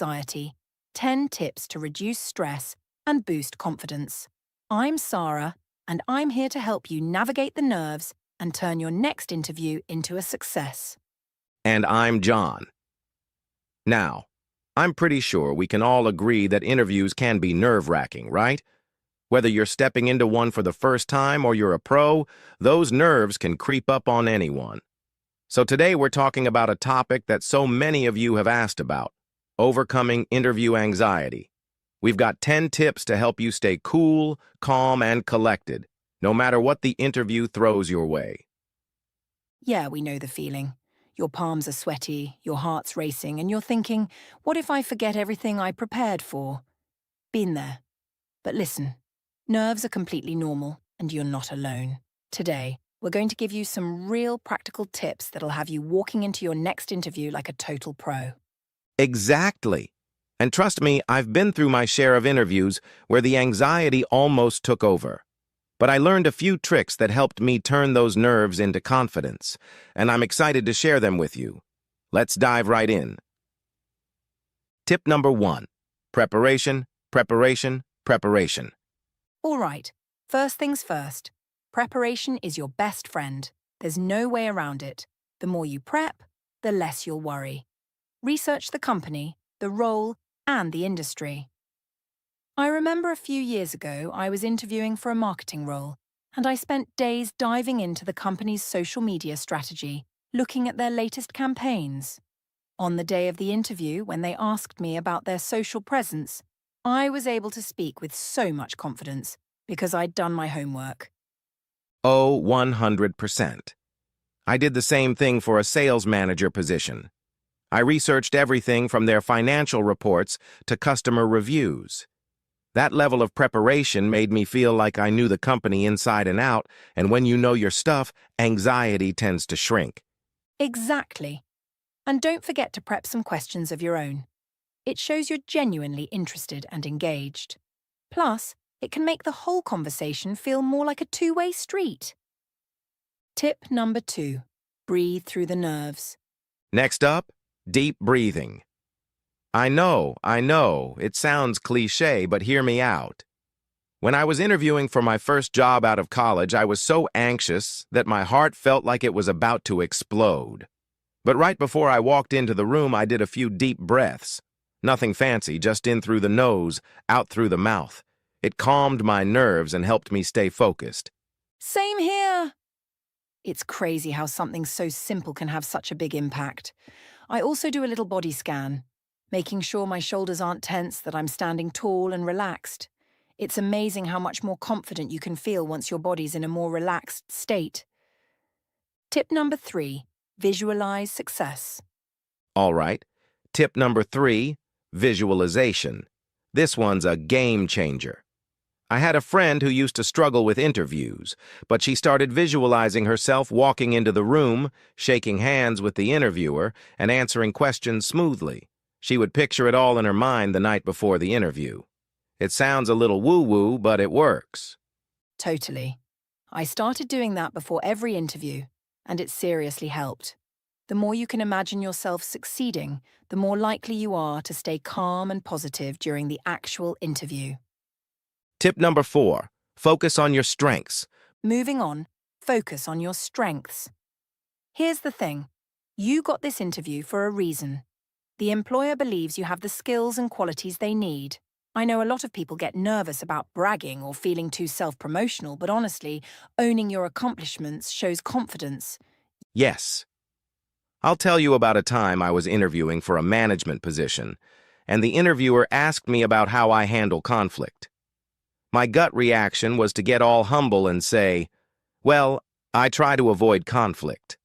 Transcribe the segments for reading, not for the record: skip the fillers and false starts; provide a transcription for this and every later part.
Anxiety, 10 tips to reduce stress and boost confidence. I'm Sarah, and I'm here to help you navigate the nerves and turn your next interview into a success. And I'm John. Now, I'm pretty sure we can all agree that interviews can be nerve-wracking, right? Whether you're stepping into one for the first time or you're a pro, those nerves can creep up on anyone. So today we're talking about a topic that so many of you have asked about: overcoming interview anxiety. We've got 10 tips to help you stay cool, calm, and collected, no matter what the interview throws your way. Yeah, we know the feeling. Your palms are sweaty, your heart's racing, and you're thinking, what if I forget everything I prepared for? Been there. But listen, nerves are completely normal, and you're not alone. Today, we're going to give you some real practical tips that'll have you walking into your next interview like a total pro. Exactly. And trust me, I've been through my share of interviews where the anxiety almost took over. But I learned a few tricks that helped me turn those nerves into confidence, and I'm excited to share them with you. Let's dive right in. Tip number 1: preparation, preparation, preparation. All right, first things first. Preparation is your best friend. There's no way around it. The more you prep, the less you'll worry. Research the company, the role, and the industry. I remember a few years ago I was interviewing for a marketing role, and I spent days diving into the company's social media strategy, looking at their latest campaigns. On the day of the interview, when they asked me about their social presence, I was able to speak with so much confidence because I'd done my homework. Oh, 100%. I did the same thing for a sales manager position. I researched everything from their financial reports to customer reviews. That level of preparation made me feel like I knew the company inside and out, and when you know your stuff, anxiety tends to shrink. Exactly. And don't forget to prep some questions of your own. It shows you're genuinely interested and engaged. Plus, it can make the whole conversation feel more like a two-way street. Tip number 2: breathe through the nerves. Next up, deep breathing. I know, it sounds cliche, but hear me out. When I was interviewing for my first job out of college, I was so anxious that my heart felt like it was about to explode. But right before I walked into the room, I did a few deep breaths. Nothing fancy, just in through the nose, out through the mouth. It calmed my nerves and helped me stay focused. Same here. It's crazy how something so simple can have such a big impact. I also do a little body scan, making sure my shoulders aren't tense, that I'm standing tall and relaxed. It's amazing how much more confident you can feel once your body's in a more relaxed state. Tip number 3: visualize success. All right. Tip number 3, visualization. This one's a game changer. I had a friend who used to struggle with interviews, but she started visualizing herself walking into the room, shaking hands with the interviewer, and answering questions smoothly. She would picture it all in her mind the night before the interview. It sounds a little woo-woo, but it works. Totally. I started doing that before every interview, and it seriously helped. The more you can imagine yourself succeeding, the more likely you are to stay calm and positive during the actual interview. Tip number 4, focus on your strengths. Moving on, focus on your strengths. Here's the thing. You got this interview for a reason. The employer believes you have the skills and qualities they need. I know a lot of people get nervous about bragging or feeling too self-promotional, but honestly, owning your accomplishments shows confidence. Yes. I'll tell you about a time I was interviewing for a management position, and the interviewer asked me about how I handle conflict. My gut reaction was to get all humble and say, well, I try to avoid conflict.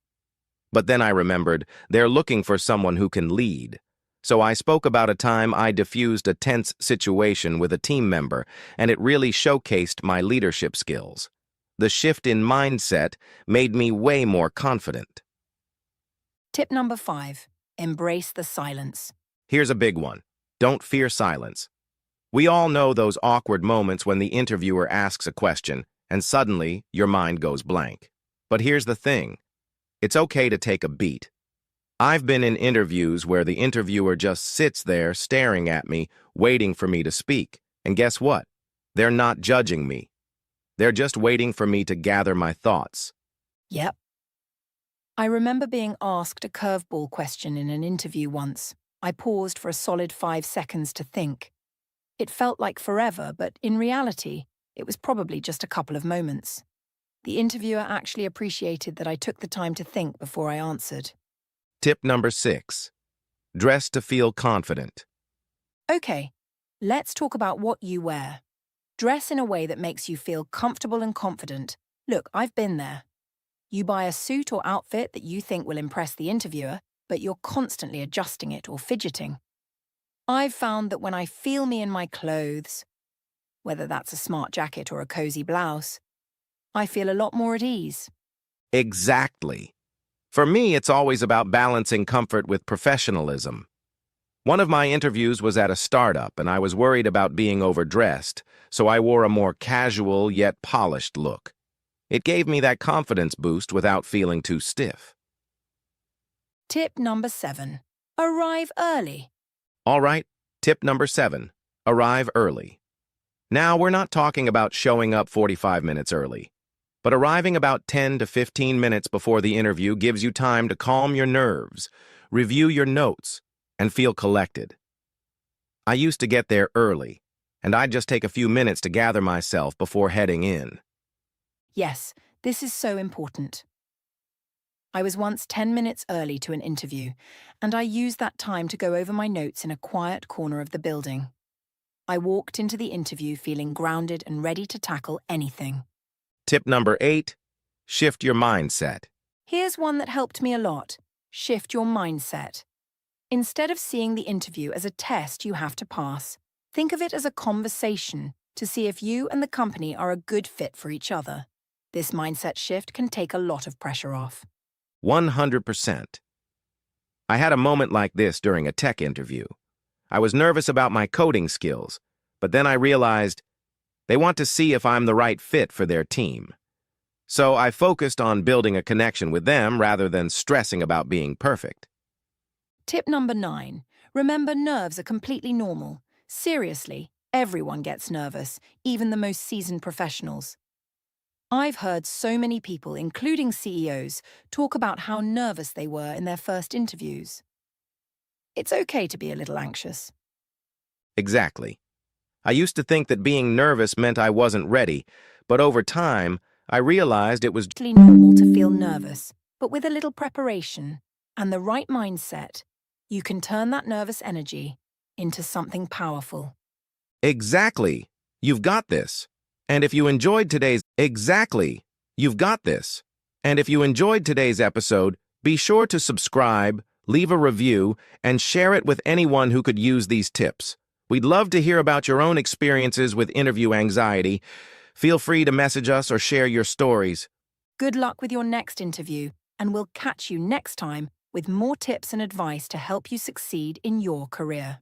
But then I remembered they're looking for someone who can lead. So I spoke about a time I diffused a tense situation with a team member, and it really showcased my leadership skills. The shift in mindset made me way more confident. Tip number 5: embrace the silence. Here's a big one. Don't fear silence. We all know those awkward moments when the interviewer asks a question, and suddenly your mind goes blank. But here's the thing. It's okay to take a beat. I've been in interviews where the interviewer just sits there staring at me, waiting for me to speak. And guess what? They're not judging me. They're just waiting for me to gather my thoughts. Yep. I remember being asked a curveball question in an interview once. I paused for a solid 5 seconds to think. It felt like forever, but in reality, it was probably just a couple of moments. The interviewer actually appreciated that I took the time to think before I answered. Tip number 6. Dress to feel confident. Okay, let's talk about what you wear. Dress in a way that makes you feel comfortable and confident. Look, I've been there. You buy a suit or outfit that you think will impress the interviewer, but you're constantly adjusting it or fidgeting. I've found that when I feel me in my clothes, whether that's a smart jacket or a cozy blouse, I feel a lot more at ease. Exactly. For me, it's always about balancing comfort with professionalism. One of my interviews was at a startup, and I was worried about being overdressed, so I wore a more casual yet polished look. It gave me that confidence boost without feeling too stiff. Tip number 7. Arrive early. All right, tip number 7. Arrive early. Now, we're not talking about showing up 45 minutes early, but arriving about 10 to 15 minutes before the interview gives you time to calm your nerves, review your notes, and feel collected. I used to get there early, and I'd just take a few minutes to gather myself before heading in. Yes, this is so important. I was once 10 minutes early to an interview, and I used that time to go over my notes in a quiet corner of the building. I walked into the interview feeling grounded and ready to tackle anything. Tip number 8. Shift your mindset. Here's one that helped me a lot. Shift your mindset. Instead of seeing the interview as a test you have to pass, think of it as a conversation to see if you and the company are a good fit for each other. This mindset shift can take a lot of pressure off. 100%. I had a moment like this during a tech interview. I was nervous about my coding skills, but then I realized they want to see if I'm the right fit for their team. So I focused on building a connection with them rather than stressing about being perfect. Tip number 9. Remember, nerves are completely normal. Seriously, everyone gets nervous, even the most seasoned professionals. I've heard so many people, including CEOs, talk about how nervous they were in their first interviews. It's okay to be a little anxious. Exactly. I used to think that being nervous meant I wasn't ready, but over time, I realized it was It's totally normal to feel nervous, but with a little preparation and the right mindset, you can turn that nervous energy into something powerful. Exactly. You've got this. And if you enjoyed today's episode, be sure to subscribe, leave a review, and share it with anyone who could use these tips. We'd love to hear about your own experiences with interview anxiety. Feel free to message us or share your stories. Good luck with your next interview, and we'll catch you next time with more tips and advice to help you succeed in your career.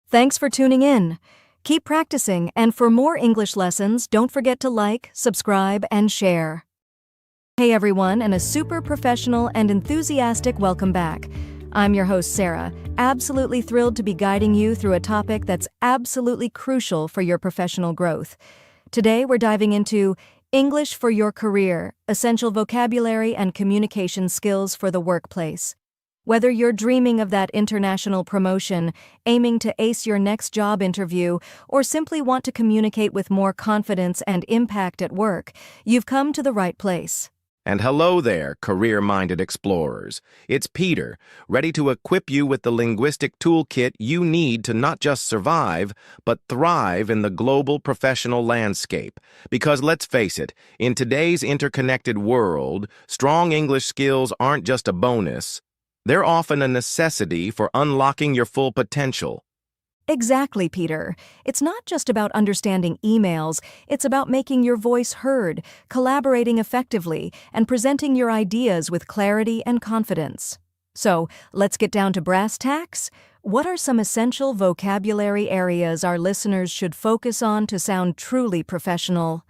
Thanks for tuning in. Keep practicing, and for more English lessons, don't forget to like, subscribe, and share. Hey everyone, and a super professional and enthusiastic welcome back. I'm your host, Sarah, absolutely thrilled to be guiding you through a topic that's absolutely crucial for your professional growth. Today, we're diving into English for your career, essential vocabulary and communication skills for the workplace. Whether you're dreaming of that international promotion, aiming to ace your next job interview, or simply want to communicate with more confidence and impact at work, you've come to the right place. And hello there, career-minded explorers. It's Peter, ready to equip you with the linguistic toolkit you need to not just survive, but thrive in the global professional landscape. Because let's face it, in today's interconnected world, strong English skills aren't just a bonus. They're often a necessity for unlocking your full potential. Exactly, Peter. It's not just about understanding emails, it's about making your voice heard, collaborating effectively, and presenting your ideas with clarity and confidence. So, let's get down to brass tacks. What are some essential vocabulary areas our listeners should focus on to sound truly professional?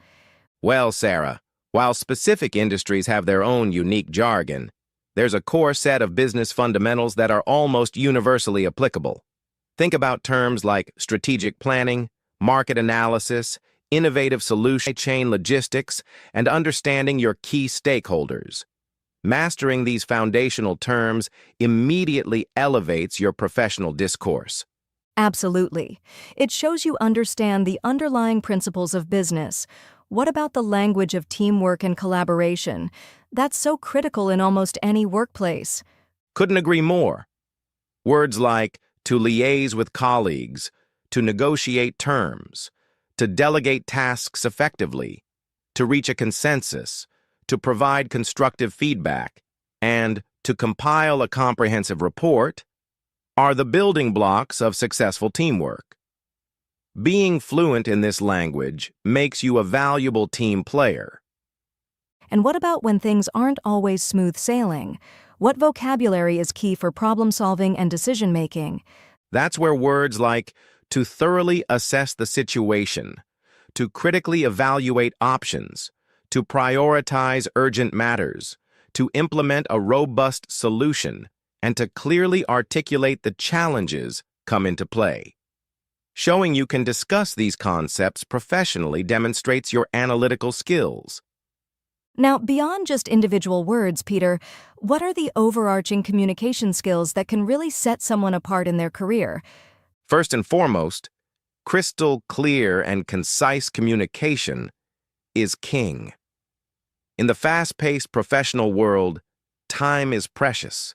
Well, Sarah, while specific industries have their own unique jargon, There's a core set of business fundamentals that are almost universally applicable. Think about terms like strategic planning, market analysis, innovative solution chain logistics, and understanding your key stakeholders. Mastering these foundational terms immediately elevates your professional discourse. Absolutely. It shows you understand the underlying principles of business. What about the language of teamwork and collaboration? That's so critical in almost any workplace. Couldn't agree more. Words like to liaise with colleagues, to negotiate terms, to delegate tasks effectively, to reach a consensus, to provide constructive feedback, and to compile a comprehensive report are the building blocks of successful teamwork. Being fluent in this language makes you a valuable team player. And what about when things aren't always smooth sailing? What vocabulary is key for problem solving and decision making? That's where words like to thoroughly assess the situation, to critically evaluate options, to prioritize urgent matters, to implement a robust solution, and to clearly articulate the challenges come into play. Showing you can discuss these concepts professionally demonstrates your analytical skills. Now, beyond just individual words, Peter, what are the overarching communication skills that can really set someone apart in their career? First and foremost, crystal clear and concise communication is king. In the fast-paced professional world, time is precious.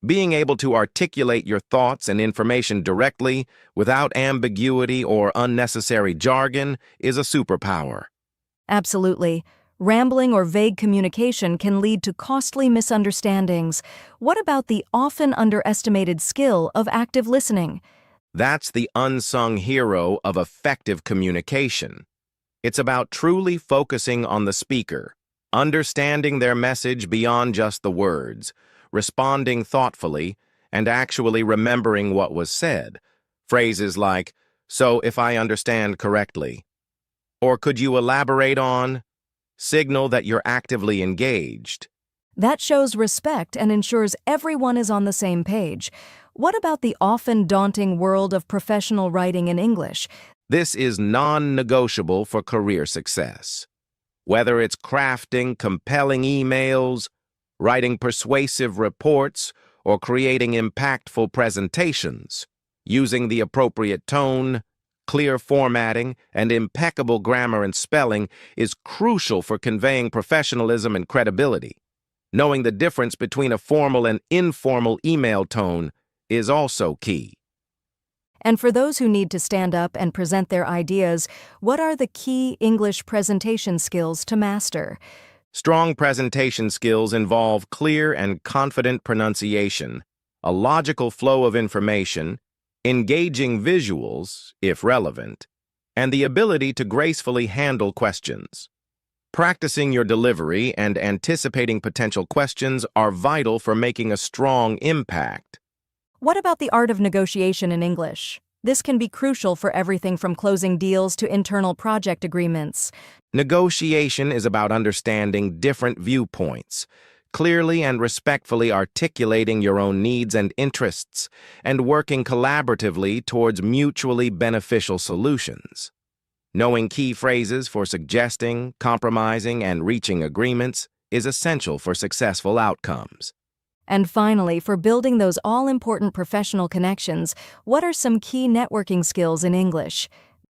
Being able to articulate your thoughts and information directly, without ambiguity or unnecessary jargon, is a superpower. Absolutely. Rambling or vague communication can lead to costly misunderstandings. What about the often underestimated skill of active listening? That's the unsung hero of effective communication. It's about truly focusing on the speaker, understanding their message beyond just the words, responding thoughtfully, and actually remembering what was said. Phrases like, "So if I understand correctly," or "Could you elaborate on?" signal that you're actively engaged. That shows respect and ensures everyone is on the same page. What about the often daunting world of professional writing in English? This is non-negotiable for career success. Whether it's crafting compelling emails, writing persuasive reports, or creating impactful presentations, using the appropriate tone, clear formatting, and impeccable grammar and spelling is crucial for conveying professionalism and credibility. Knowing the difference between a formal and informal email tone is also key. And for those who need to stand up and present their ideas, what are the key English presentation skills to master? Strong presentation skills involve clear and confident pronunciation, a logical flow of information, engaging visuals, if relevant, and the ability to gracefully handle questions. Practicing your delivery and anticipating potential questions are vital for making a strong impact. What about the art of negotiation in English? This can be crucial for everything from closing deals to internal project agreements. Negotiation is about understanding different viewpoints, clearly and respectfully articulating your own needs and interests, and working collaboratively towards mutually beneficial solutions. Knowing key phrases for suggesting, compromising, and reaching agreements is essential for successful outcomes. And finally, for building those all-important professional connections, what are some key networking skills in English?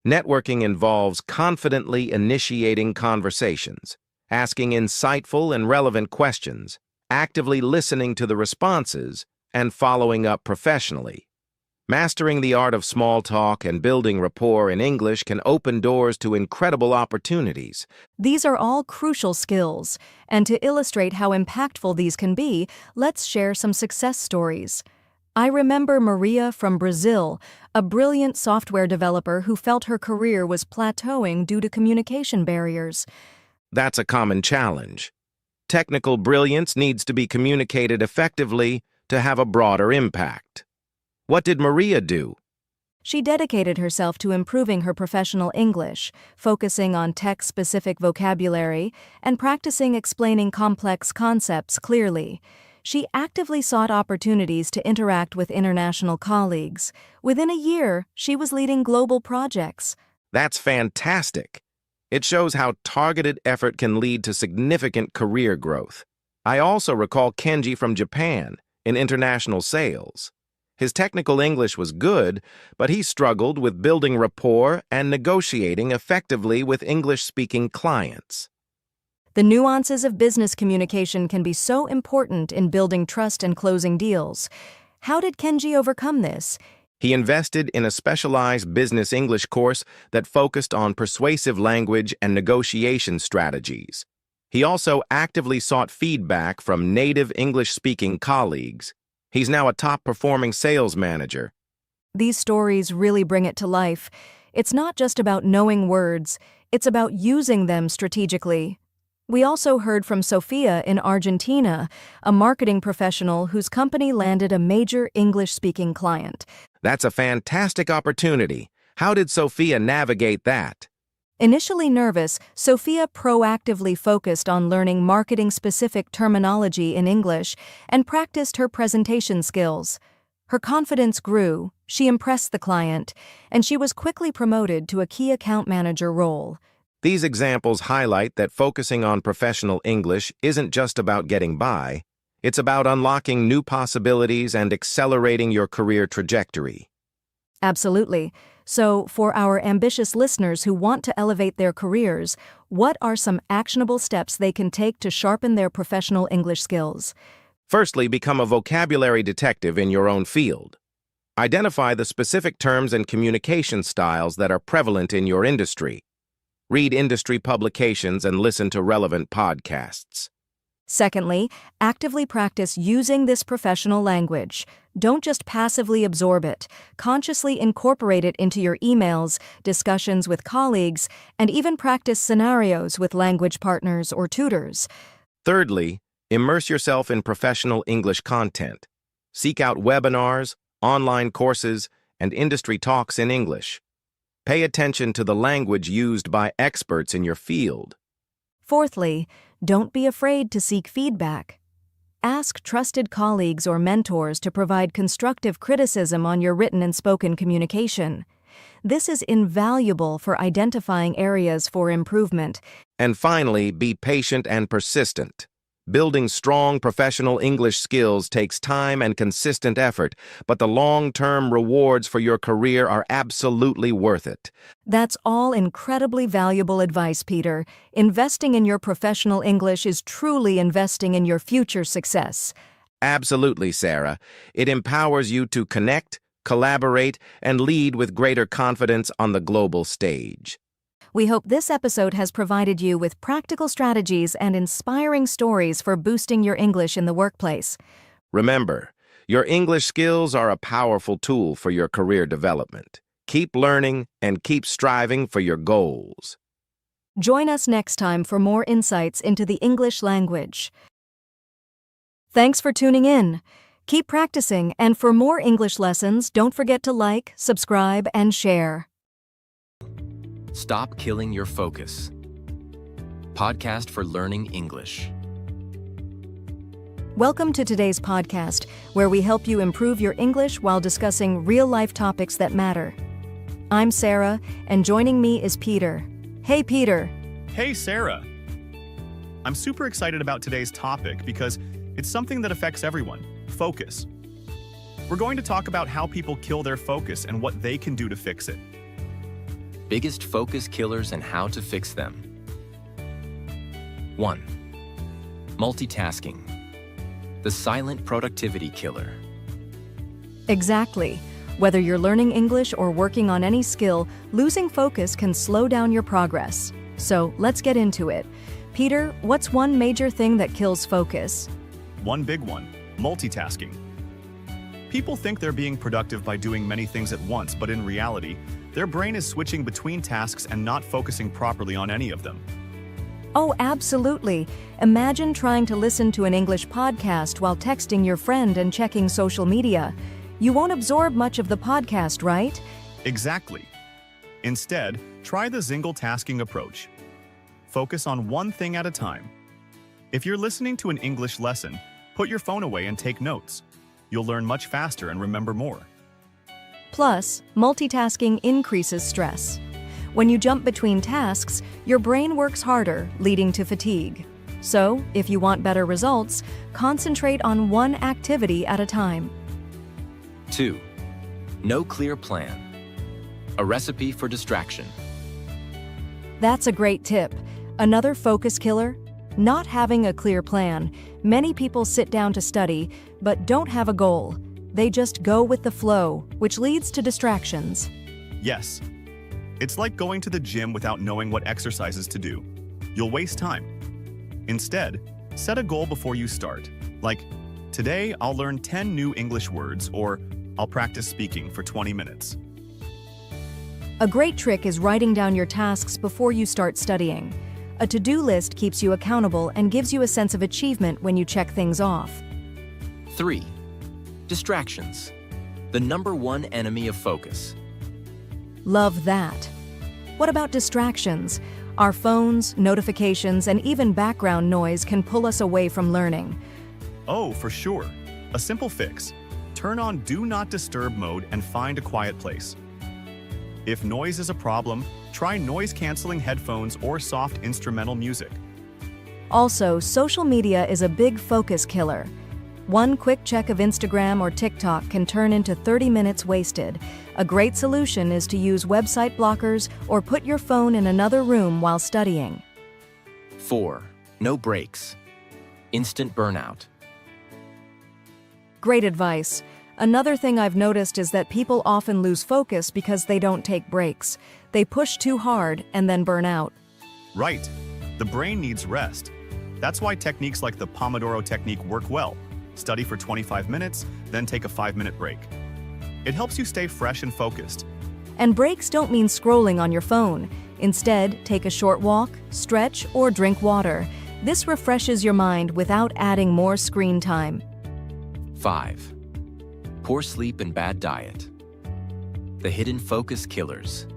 Networking involves confidently initiating conversations, asking insightful and relevant questions, actively listening to the responses, and following up professionally. Mastering the art of small talk and building rapport in English can open doors to incredible opportunities. These are all crucial skills, and to illustrate how impactful these can be, let's share some success stories. I remember Maria from Brazil, a brilliant software developer who felt her career was plateauing due to communication barriers. That's a common challenge. Technical brilliance needs to be communicated effectively to have a broader impact. What did Maria do? She dedicated herself to improving her professional English, focusing on tech-specific vocabulary and practicing explaining complex concepts clearly. She actively sought opportunities to interact with international colleagues. Within a year, she was leading global projects. That's fantastic. It shows how targeted effort can lead to significant career growth. I also recall Kenji from Japan in international sales. His technical English was good, but he struggled with building rapport and negotiating effectively with English-speaking clients. The nuances of business communication can be so important in building trust and closing deals. How did Kenji overcome this? He invested in a specialized business English course that focused on persuasive language and negotiation strategies. He also actively sought feedback from native English-speaking colleagues. He's now a top-performing sales manager. These stories really bring it to life. It's not just about knowing words, it's about using them strategically. We also heard from Sofia in Argentina, a marketing professional whose company landed a major English-speaking client. That's a fantastic opportunity. How did Sofia navigate that? Initially nervous, Sofia proactively focused on learning marketing-specific terminology in English and practiced her presentation skills. Her confidence grew, she impressed the client, and she was quickly promoted to a key account manager role. These examples highlight that focusing on professional English isn't just about getting by. It's about unlocking new possibilities and accelerating your career trajectory. Absolutely. So, for our ambitious listeners who want to elevate their careers, what are some actionable steps they can take to sharpen their professional English skills? Firstly, become a vocabulary detective in your own field. Identify the specific terms and communication styles that are prevalent in your industry. Read industry publications and listen to relevant podcasts. Secondly, actively practice using this professional language. Don't just passively absorb it. Consciously incorporate it into your emails, discussions with colleagues, and even practice scenarios with language partners or tutors. Thirdly, immerse yourself in professional English content. Seek out webinars, online courses, and industry talks in English. Pay attention to the language used by experts in your field. Fourthly, don't be afraid to seek feedback. Ask trusted colleagues or mentors to provide constructive criticism on your written and spoken communication. This is invaluable for identifying areas for improvement. And finally, be patient and persistent. Building strong professional English skills takes time and consistent effort, but the long-term rewards for your career are absolutely worth it. That's all incredibly valuable advice, Peter. Investing in your professional English is truly investing in your future success. Absolutely, Sarah. It empowers you to connect, collaborate, and lead with greater confidence on the global stage. We hope this episode has provided you with practical strategies and inspiring stories for boosting your English in the workplace. Remember, your English skills are a powerful tool for your career development. Keep learning and keep striving for your goals. Join us next time for more insights into the English language. Thanks for tuning in. Keep practicing, and for more English lessons, don't forget to like, subscribe, and share. Stop Killing Your Focus. Podcast for learning English. Welcome to today's podcast, where we help you improve your English while discussing real-life topics that matter. I'm Sarah, and joining me is Peter. Hey, Peter. Hey, Sarah. I'm super excited about today's topic because it's something that affects everyone: focus. We're going to talk about how people kill their focus and what they can do to fix it. Biggest focus killers and how to fix them. 1. Multitasking. The silent productivity killer. Exactly. Whether you're learning English or working on any skill, losing focus can slow down your progress. So let's get into it. Peter, what's one major thing that kills focus? One big one: multitasking. People think they're being productive by doing many things at once, but in reality, their brain is switching between tasks and not focusing properly on any of them. Oh, absolutely. Imagine trying to listen to an English podcast while texting your friend and checking social media. You won't absorb much of the podcast, right? Exactly. Instead, try the single tasking approach. Focus on one thing at a time. If you're listening to an English lesson, Put your phone away and take notes. You'll learn much faster and remember more. Plus, multitasking increases stress. When you jump between tasks, your brain works harder, leading to fatigue. So, if you want better results, concentrate on one activity at a time. 2. No clear plan. A recipe for distraction. That's a great tip. Another focus killer? Not having a clear plan. Many people sit down to study, but don't have a goal. They just go with the flow, which leads to distractions. Yes. It's like going to the gym without knowing what exercises to do. You'll waste time. Instead, set a goal before you start. Like, today I'll learn 10 new English words, or I'll practice speaking for 20 minutes. A great trick is writing down your tasks before you start studying. A to-do list keeps you accountable and gives you a sense of achievement when you check things off. 3. Distractions. The number one enemy of focus. Love that. What about distractions? Our phones, notifications, and even background noise can pull us away from learning. Oh, for sure. A simple fix. Turn on Do Not Disturb mode and find a quiet place. If noise is a problem, try noise-canceling headphones or soft instrumental music. Also, social media is a big focus killer. One quick check of Instagram or TikTok can turn into 30 minutes wasted. A great solution is to use website blockers or put your phone in another room while studying. 4. No breaks. Instant burnout. Great advice. Another thing I've noticed is that people often lose focus because they don't take breaks. They push too hard and then burn out. Right. The brain needs rest. That's why techniques like the Pomodoro technique work well. Study for 25 minutes, then take a 5-minute break. It helps you stay fresh and focused. And breaks don't mean scrolling on your phone. Instead, take a short walk, stretch, or drink water. This refreshes your mind without adding more screen time. 5. Poor sleep and bad diet. The hidden focus killers.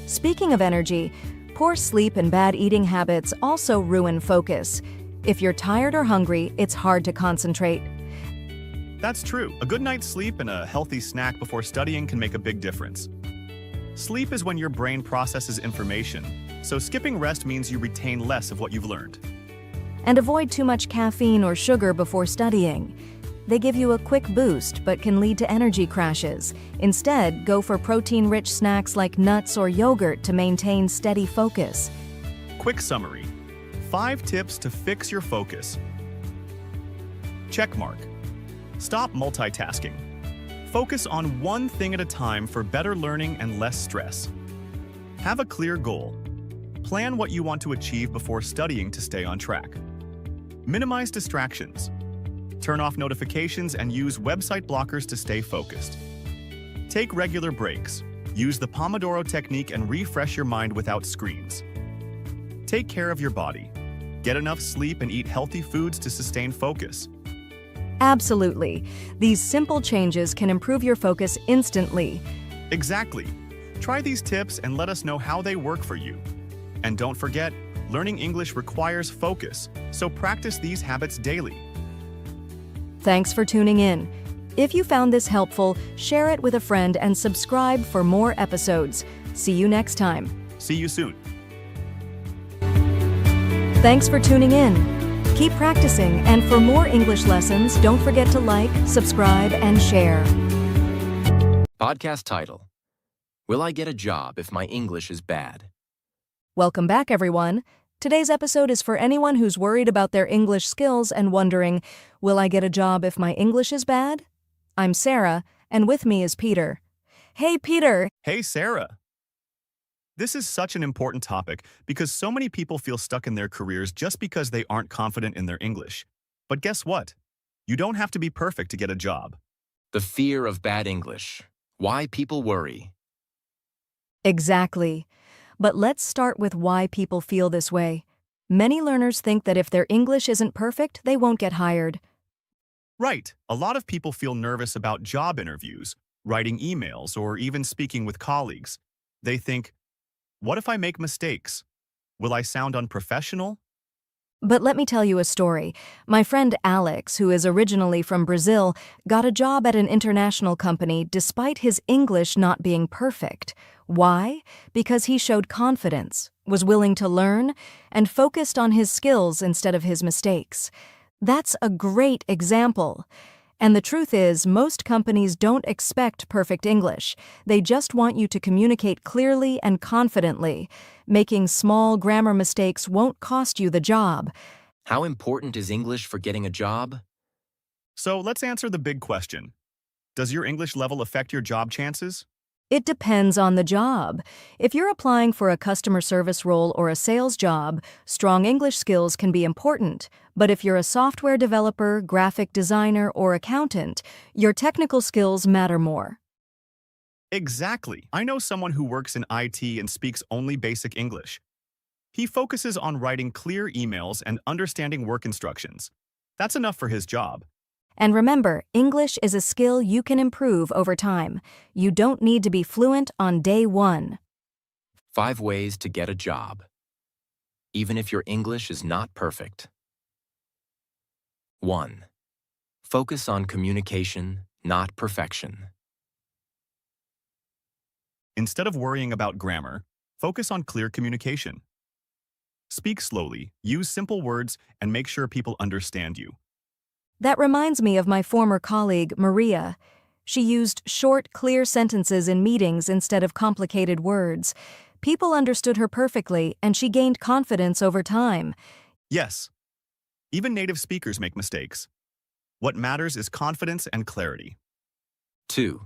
Speaking of energy, poor sleep and bad eating habits also ruin focus. If you're tired or hungry, it's hard to concentrate. That's true. A good night's sleep and a healthy snack before studying can make a big difference. Sleep is when your brain processes information, so skipping rest means you retain less of what you've learned. And avoid too much caffeine or sugar before studying. They give you a quick boost but can lead to energy crashes. Instead, go for protein-rich snacks like nuts or yogurt to maintain steady focus. Quick summary. 5 tips to fix your focus. Checkmark. Stop multitasking. Focus on one thing at a time for better learning and less stress. Have a clear goal. Plan what you want to achieve before studying to stay on track. Minimize distractions. Turn off notifications and use website blockers to stay focused. Take regular breaks. Use the Pomodoro technique and refresh your mind without screens. Take care of your body. Get enough sleep and eat healthy foods to sustain focus. Absolutely. These simple changes can improve your focus instantly. Exactly. Try these tips and let us know how they work for you. And don't forget, learning English requires focus, so practice these habits daily. Thanks for tuning in. If you found this helpful, share it with a friend and subscribe for more episodes. See you next time. See you soon. Thanks for tuning in. Keep practicing, and for more English lessons, don't forget to like, subscribe, and share. Podcast title: Will I get a job if my English is bad? Welcome back, everyone. Today's episode is for anyone who's worried about their English skills and wondering, will I get a job if my English is bad? I'm Sarah, and with me is Peter. Hey, Peter! Hey, Sarah! This is such an important topic because so many people feel stuck in their careers just because they aren't confident in their English. But guess what? You don't have to be perfect to get a job. The fear of bad English. Why people worry. Exactly. But let's start with why people feel this way. Many learners think that if their English isn't perfect, they won't get hired. Right. A lot of people feel nervous about job interviews, writing emails, or even speaking with colleagues. They think, what if I make mistakes? Will I sound unprofessional? But let me tell you a story. My friend Alex, who is originally from Brazil, got a job at an international company despite his English not being perfect. Why? Because he showed confidence, was willing to learn, and focused on his skills instead of his mistakes. That's a great example. And the truth is, most companies don't expect perfect English. They just want you to communicate clearly and confidently. Making small grammar mistakes won't cost you the job. How important is English for getting a job? So let's answer the big question. Does your English level affect your job chances? It depends on the job. If you're applying for a customer service role or a sales job, strong English skills can be important. But if you're a software developer, graphic designer, or accountant, your technical skills matter more. Exactly. I know someone who works in IT and speaks only basic English. He focuses on writing clear emails and understanding work instructions. That's enough for his job. And remember, English is a skill you can improve over time. You don't need to be fluent on day one. 5 ways to get a job, even if your English is not perfect. 1. Focus on communication, not perfection. Instead of worrying about grammar, focus on clear communication. Speak slowly, use simple words, and make sure people understand you. That reminds me of my former colleague, Maria. She used short, clear sentences in meetings instead of complicated words. People understood her perfectly, and she gained confidence over time. Yes, even native speakers make mistakes. What matters is confidence and clarity. 2.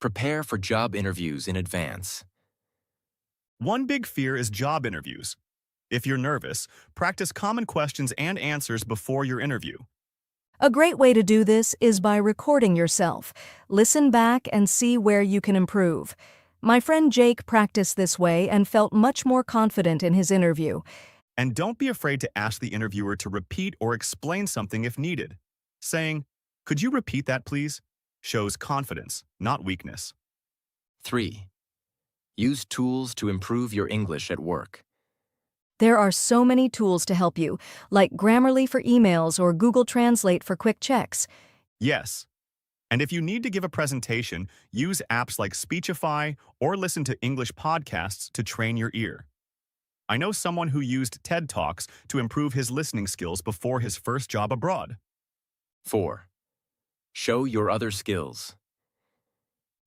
Prepare for job interviews in advance. One big fear is job interviews. If you're nervous, practice common questions and answers before your interview. A great way to do this is by recording yourself. Listen back and see where you can improve. My friend Jake practiced this way and felt much more confident in his interview. And don't be afraid to ask the interviewer to repeat or explain something if needed. Saying, "Could you repeat that, please?" shows confidence, not weakness. 3. Use tools to improve your English at work. There are so many tools to help you, like Grammarly for emails or Google Translate for quick checks. Yes. And if you need to give a presentation, use apps like Speechify or listen to English podcasts to train your ear. I know someone who used TED Talks to improve his listening skills before his first job abroad. 4. Show your other skills.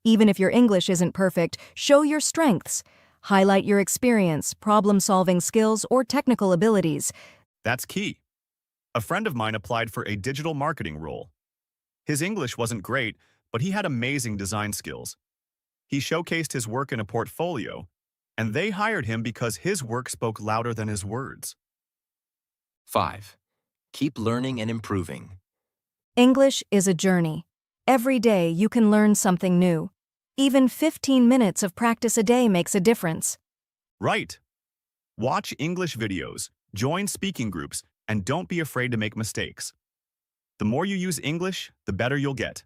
Even if your English isn't perfect, show your strengths. Highlight your experience, problem-solving skills, or technical abilities. That's key. A friend of mine applied for a digital marketing role. His English wasn't great, but he had amazing design skills. He showcased his work in a portfolio, and they hired him because his work spoke louder than his words. 5. Keep learning and improving. English is a journey. Every day you can learn something new. Even 15 minutes of practice a day makes a difference. Right. Watch English videos, join speaking groups, and don't be afraid to make mistakes. The more you use English, the better you'll get.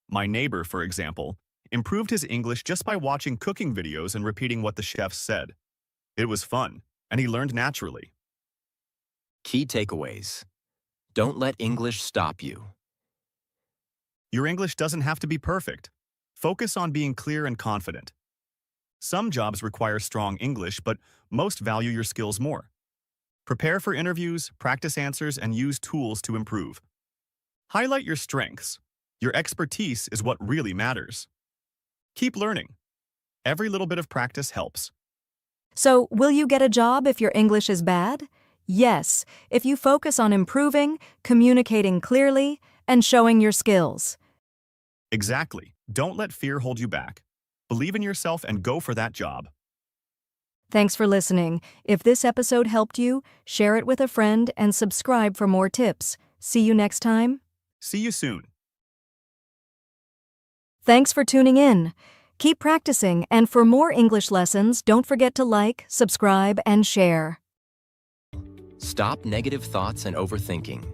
My neighbor, for example, improved his English just by watching cooking videos and repeating what the chefs said. It was fun, and he learned naturally. Key takeaways. Don't let English stop you. Your English doesn't have to be perfect. Focus on being clear and confident. Some jobs require strong English, but most value your skills more. Prepare for interviews, practice answers, and use tools to improve. Highlight your strengths. Your expertise is what really matters. Keep learning. Every little bit of practice helps. So, will you get a job if your English is bad? Yes, if you focus on improving, communicating clearly, and showing your skills. Exactly. Don't let fear hold you back. Believe in yourself and go for that job. Thanks for listening. If this episode helped you, share it with a friend and subscribe for more tips. See you next time. See you soon. Thanks for tuning in. Keep practicing, and for more English lessons, don't forget to like, subscribe, and share. Stop negative thoughts and overthinking.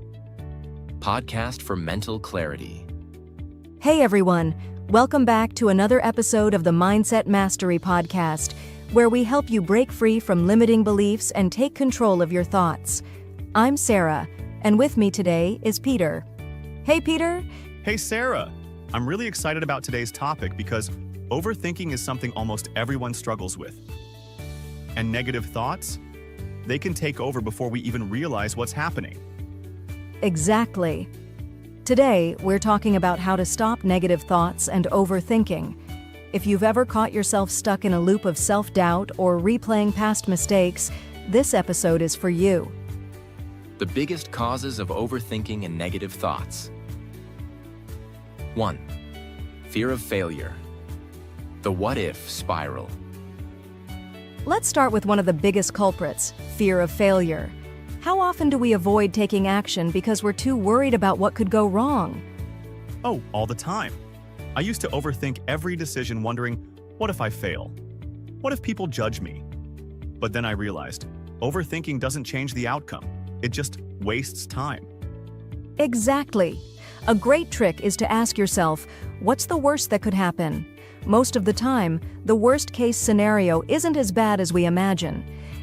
Podcast for mental clarity. Hey everyone, welcome back to another episode of the Mindset Mastery Podcast, where we help you break free from limiting beliefs and take control of your thoughts. I'm Sarah, and with me today is Peter. Hey, Peter. Hey, Sarah. I'm really excited about today's topic because overthinking is something almost everyone struggles with. And negative thoughts? They can take over before we even realize what's happening. Exactly. Today, we're talking about how to stop negative thoughts and overthinking. If you've ever caught yourself stuck in a loop of self-doubt or replaying past mistakes, this episode is for you. The biggest causes of overthinking and negative thoughts. 1. Fear of failure. The what-if spiral. Let's start with one of the biggest culprits, fear of failure. How often do we avoid taking action because we're too worried about what could go wrong? Oh, all the time. I used to overthink every decision wondering, what if I fail? What if people judge me? But then I realized, overthinking doesn't change the outcome. It just wastes time. Exactly. A great trick is to ask yourself, what's the worst that could happen? Most of the time, the worst-case scenario isn't as bad as we imagine.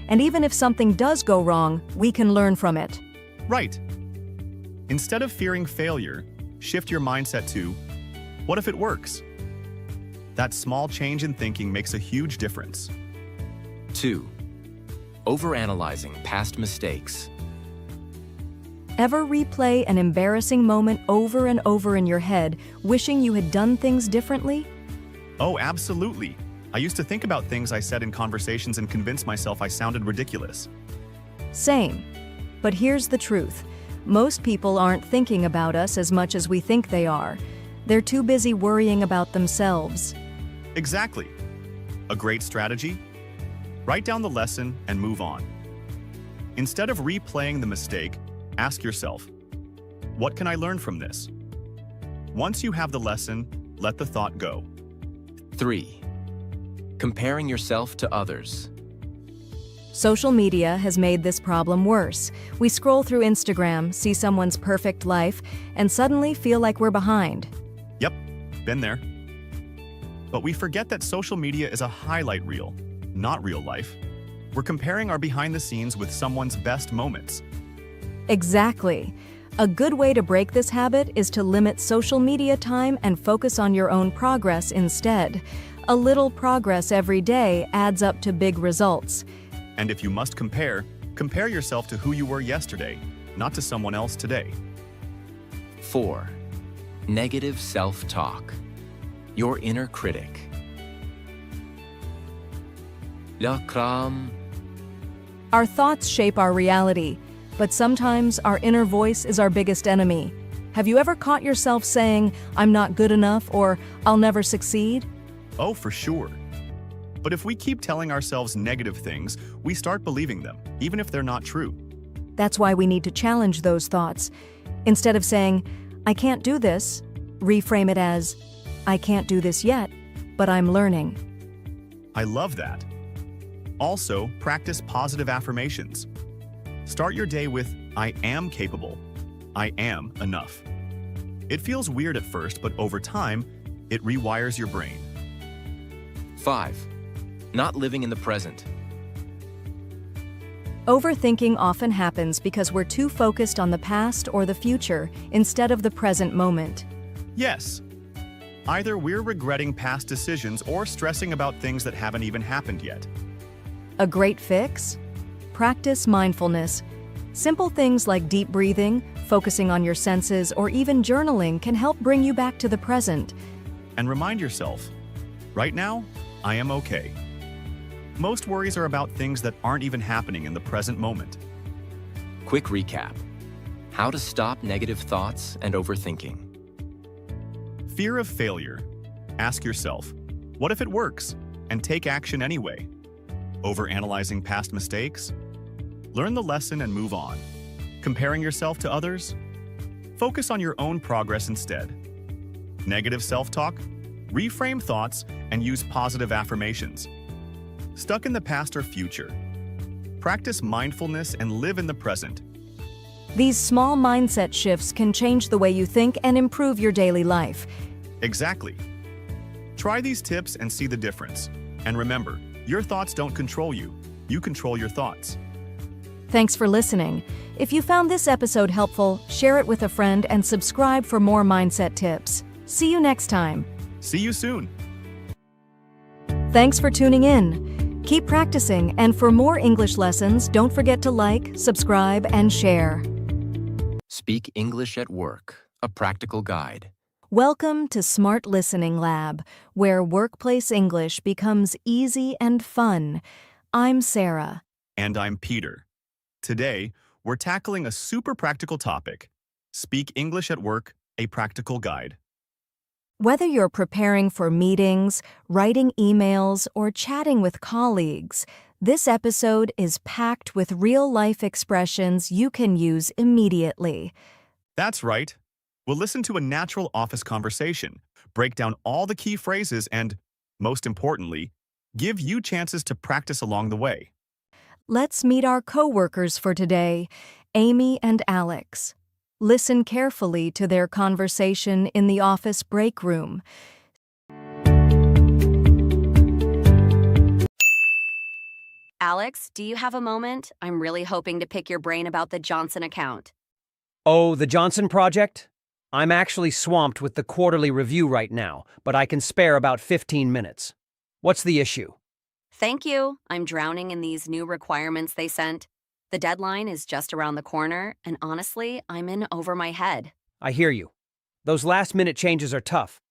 And even if something does go wrong, we can learn from it. Right. Instead of fearing failure, shift your mindset to, what if it works? That small change in thinking makes a huge difference. 2. Overanalyzing past mistakes. Ever replay an embarrassing moment over and over in your head, wishing you had done things differently? Oh, absolutely. I used to think about things I said in conversations and convince myself I sounded ridiculous. Same. But here's the truth. Most people aren't thinking about us as much as we think they are. They're too busy worrying about themselves. Exactly. A great strategy? Write down the lesson and move on. Instead of replaying the mistake, ask yourself, what can I learn from this? Once you have the lesson, let the thought go. 3. Comparing yourself to others. Social media has made this problem worse. We scroll through Instagram, see someone's perfect life, and suddenly feel like we're behind. Yep, been there. But we forget that social media is a highlight reel, not real life. We're comparing our behind the scenes with someone's best moments. Exactly. A good way to break this habit is to limit social media time and focus on your own progress instead. A little progress every day adds up to big results. And if you must compare yourself to who you were yesterday, not to someone else today. 4. Negative self-talk. Your inner critic. Our thoughts shape our reality, but sometimes our inner voice is our biggest enemy. Have you ever caught yourself saying, "I'm not good enough," or "I'll never succeed"? Oh, for sure. But if we keep telling ourselves negative things, we start believing them, even if they're not true. That's why we need to challenge those thoughts. Instead of saying, "I can't do this," reframe it as, "I can't do this yet, but I'm learning." I love that. Also, practice positive affirmations. Start your day with, I am capable. I am enough. It feels weird at first, but over time, it rewires your brain. 5. Not living in the present. Overthinking often happens because we're too focused on the past or the future instead of the present moment. Yes. Either we're regretting past decisions or stressing about things that haven't even happened yet. A great fix? Practice mindfulness. Simple things like deep breathing, focusing on your senses, or even journaling can help bring you back to the present. And remind yourself, right now, I am okay. Most worries are about things that aren't even happening in the present moment. Quick recap. How to stop negative thoughts and overthinking. Fear of failure. Ask yourself, what if it works? And take action anyway. Overanalyzing past mistakes? Learn the lesson and move on. Comparing yourself to others? Focus on your own progress instead. Negative self-talk? Reframe thoughts and use positive affirmations. Stuck in the past or future? Practice mindfulness and live in the present. These small mindset shifts can change the way you think and improve your daily life. Exactly. Try these tips and see the difference. And remember, your thoughts don't control you. You control your thoughts. Thanks for listening. If you found this episode helpful, share it with a friend and subscribe for more mindset tips. See you next time. See you soon. Thanks for tuning in. Keep practicing, and for more English lessons, don't forget to like, subscribe, and share. Speak English at Work, a practical guide. Welcome to Smart Listening Lab, where workplace English becomes easy and fun. I'm Sarah. And I'm Peter. Today, we're tackling a super practical topic. Speak English at Work, a practical guide. Whether you're preparing for meetings, writing emails, or chatting with colleagues, this episode is packed with real-life expressions you can use immediately. That's right. We'll listen to a natural office conversation, break down all the key phrases, and, most importantly, give you chances to practice along the way. Let's meet our co-workers for today, Amy and Alex. Listen carefully to their conversation in the office break room. Alex, do you have a moment? I'm really hoping to pick your brain about the Johnson account. Oh, the Johnson project? I'm actually swamped with the quarterly review right now, but I can spare about 15 minutes. What's the issue? Thank you. I'm drowning in these new requirements they sent. The deadline is just around the corner, and honestly, I'm in over my head. I hear you. Those last-minute changes are tough.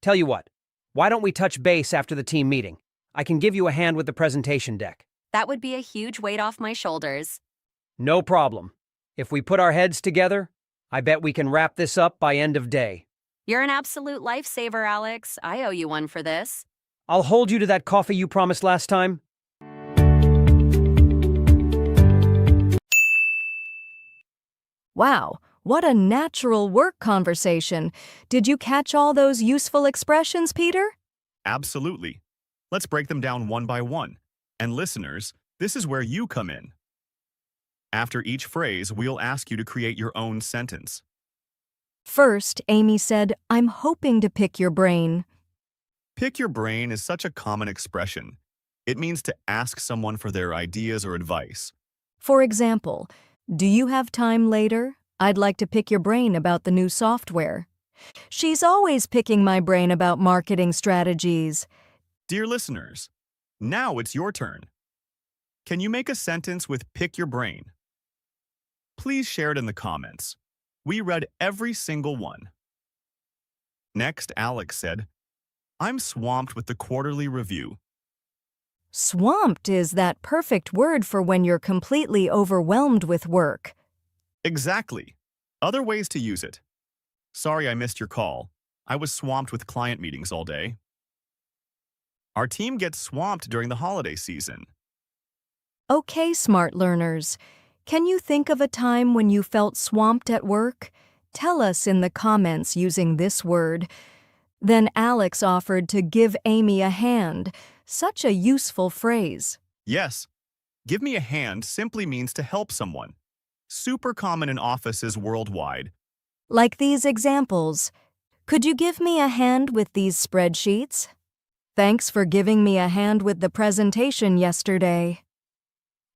Tell you what, why don't we touch base after the team meeting? I can give you a hand with the presentation deck. That would be a huge weight off my shoulders. No problem. If we put our heads together, I bet we can wrap this up by end of day. You're an absolute lifesaver, Alex. I owe you one for this. I'll hold you to that coffee you promised last time. Wow, what a natural work conversation. Did you catch all those useful expressions, Peter? Absolutely. Let's break them down one by one. And listeners, this is where you come in. After each phrase, we'll ask you to create your own sentence. First, Amy said, "I'm hoping to pick your brain." Pick your brain is such a common expression. It means to ask someone for their ideas or advice. For example, "Do you have time later? I'd like to pick your brain about the new software." She's always picking my brain about marketing strategies. Dear listeners, now it's your turn. Can you make a sentence with pick your brain? Please share it in the comments. We read every single one. Next, Alex said, "I'm swamped with the quarterly review." Swamped is that perfect word for when you're completely overwhelmed with work. Exactly. Other ways to use it. Sorry I missed your call. I was swamped with client meetings all day. Our team gets swamped during the holiday season. Okay, smart learners. Can you think of a time when you felt swamped at work? Tell us in the comments using this word. Then Alex offered to give Amy a hand. Such a useful phrase. Yes, give me a hand simply means to help someone. Super common in offices worldwide. Like these examples. Could you give me a hand with these spreadsheets? Thanks for giving me a hand with the presentation yesterday.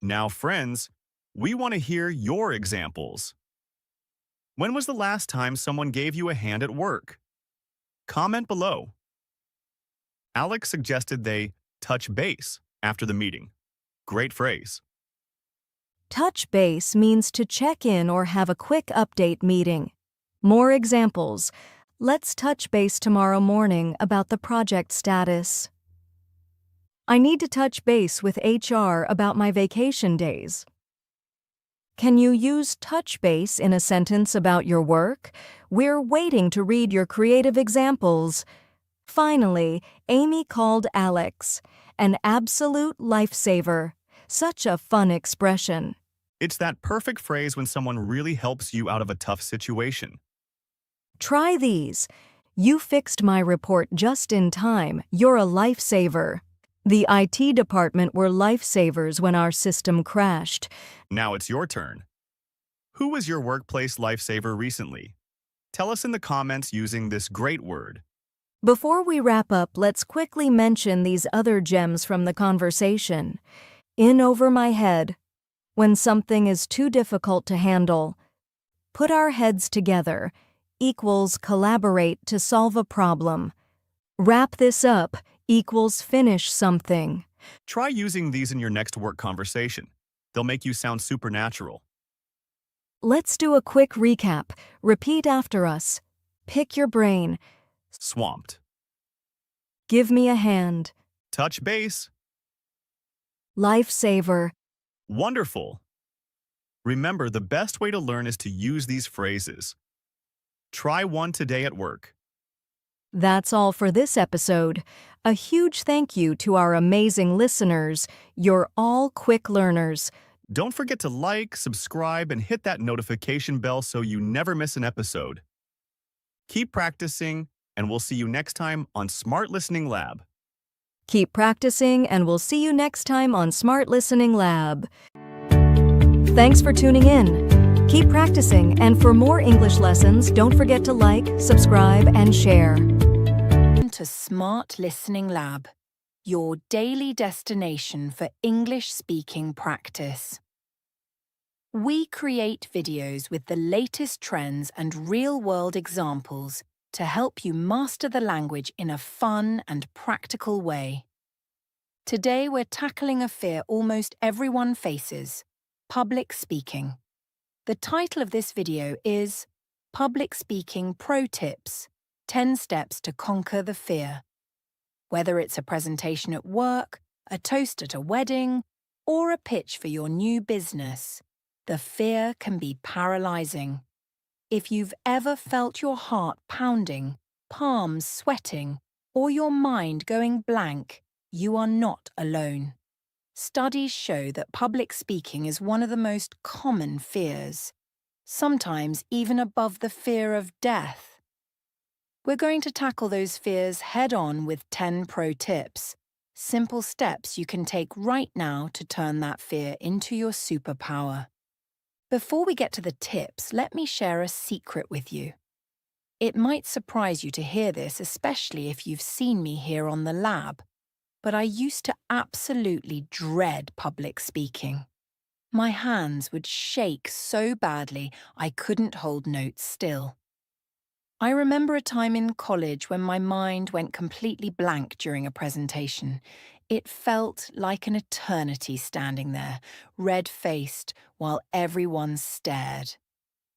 Now, friends, we want to hear your examples. When was the last time someone gave you a hand at work? Comment below. Alex suggested they touch base after the meeting. Great phrase. Touch base means to check in or have a quick update meeting. More examples. Let's touch base tomorrow morning about the project status. I need to touch base with HR about my vacation days. Can you use touch base in a sentence about your work? We're waiting to read your creative examples. Finally, Amy called Alex an absolute lifesaver. Such a fun expression. It's that perfect phrase when someone really helps you out of a tough situation. Try these. You fixed my report just in time. You're a lifesaver. The IT department were lifesavers when our system crashed. Now it's your turn. Who was your workplace lifesaver recently? Tell us in the comments using this great word. Before we wrap up, let's quickly mention these other gems from the conversation. In over my head. when something is too difficult to handle. Put our heads together equals collaborate to solve a problem. Wrap this up equals finish something. Try using these in your next work conversation. They'll make you sound supernatural. Let's do a quick recap. Repeat after us. Pick your brain. Swamped. Give me a hand. Touch base. Lifesaver. Wonderful. Remember, the best way to learn is to use these phrases. Try one today at work. That's all for this episode. A huge thank you to our amazing listeners. You're all quick learners. Don't forget to like, subscribe, and hit that notification bell so you never miss an episode. Keep practicing, and we'll see you next time on Smart Listening Lab. Keep practicing, and we'll see you next time on Smart Listening Lab. Thanks for tuning in. Keep practicing, and for more English lessons, don't forget to like, subscribe, and share. To Smart Listening Lab, your daily destination for English speaking practice. We create videos with the latest trends and real-world examples to help you master the language in a fun and practical way. Today we're tackling a fear almost everyone faces: public speaking. The title of this video is Public Speaking Pro Tips: 10 Steps to Conquer the Fear. Whether it's a presentation at work, a toast at a wedding, or a pitch for your new business, the fear can be paralyzing. If you've ever felt your heart pounding, palms sweating, or your mind going blank, you are not alone. Studies show that public speaking is one of the most common fears, sometimes even above the fear of death. We're going to tackle those fears head-on with 10 pro tips, simple steps you can take right now to turn that fear into your superpower. Before we get to the tips, let me share a secret with you. It might surprise you to hear this, especially if you've seen me here on the lab, but I used to absolutely dread public speaking. My hands would shake so badly I couldn't hold notes still. I remember a time in college when my mind went completely blank during a presentation. It felt like an eternity standing there, red-faced, while everyone stared.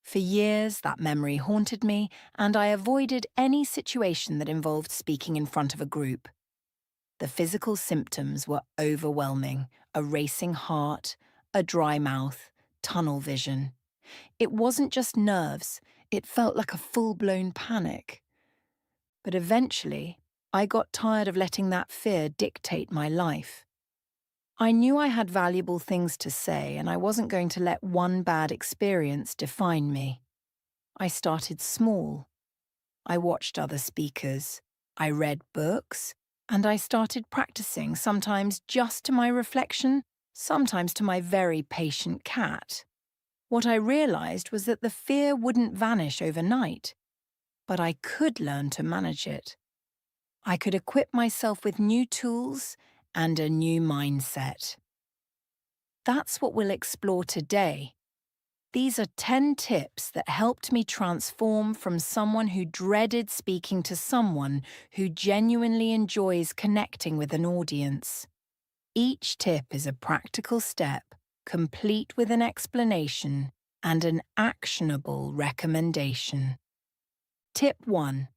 For years, that memory haunted me, and I avoided any situation that involved speaking in front of a group. The physical symptoms were overwhelming: a racing heart, a dry mouth, tunnel vision. It wasn't just nerves, it felt like a full-blown panic. But eventually, I got tired of letting that fear dictate my life. I knew I had valuable things to say, and I wasn't going to let one bad experience define me. I started small. I watched other speakers. I read books. And I started practicing, sometimes just to my reflection, sometimes to my very patient cat. What I realized was that the fear wouldn't vanish overnight, but I could learn to manage it. I could equip myself with new tools and a new mindset. That's what we'll explore today. These are 10 tips that helped me transform from someone who dreaded speaking to someone who genuinely enjoys connecting with an audience. Each tip is a practical step, complete with an explanation and an actionable recommendation. Tip 1.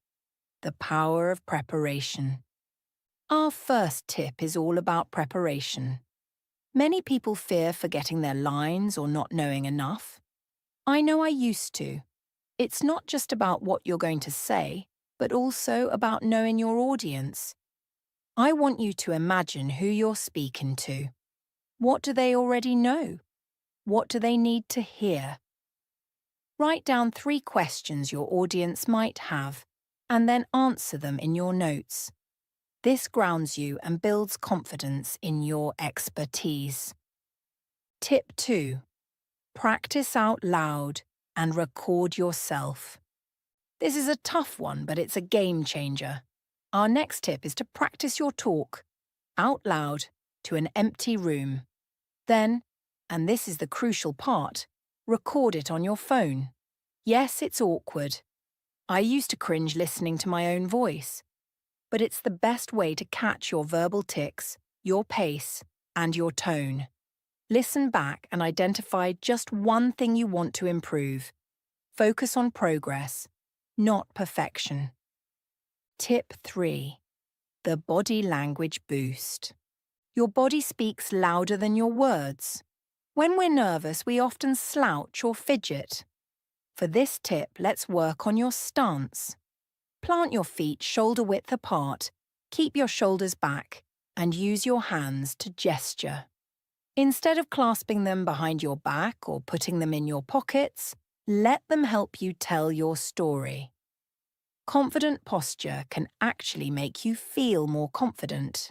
The power of preparation. Our first tip is all about preparation. Many people fear forgetting their lines or not knowing enough. I know I used to. It's not just about what you're going to say, but also about knowing your audience. I want you to imagine who you're speaking to. What do they already know? What do they need to hear? Write down 3 questions your audience might have, and then answer them in your notes. This grounds you and builds confidence in your expertise. Tip 2. Practice out loud and record yourself. This is a tough one, but it's a game changer. Our next tip is to practice your talk out loud to an empty room. Then, And this is the crucial part. Record it on your phone. Yes, it's awkward. I used to cringe listening to my own voice. But it's the best way to catch your verbal tics, your pace, and your tone. Listen back and identify just one thing you want to improve. Focus on progress, not perfection. Tip 3. The body language boost. Your body speaks louder than your words. When we're nervous, we often slouch or fidget. For this tip, let's work on your stance. Plant your feet shoulder-width apart, keep your shoulders back, and use your hands to gesture. Instead of clasping them behind your back or putting them in your pockets, let them help you tell your story. Confident posture can actually make you feel more confident.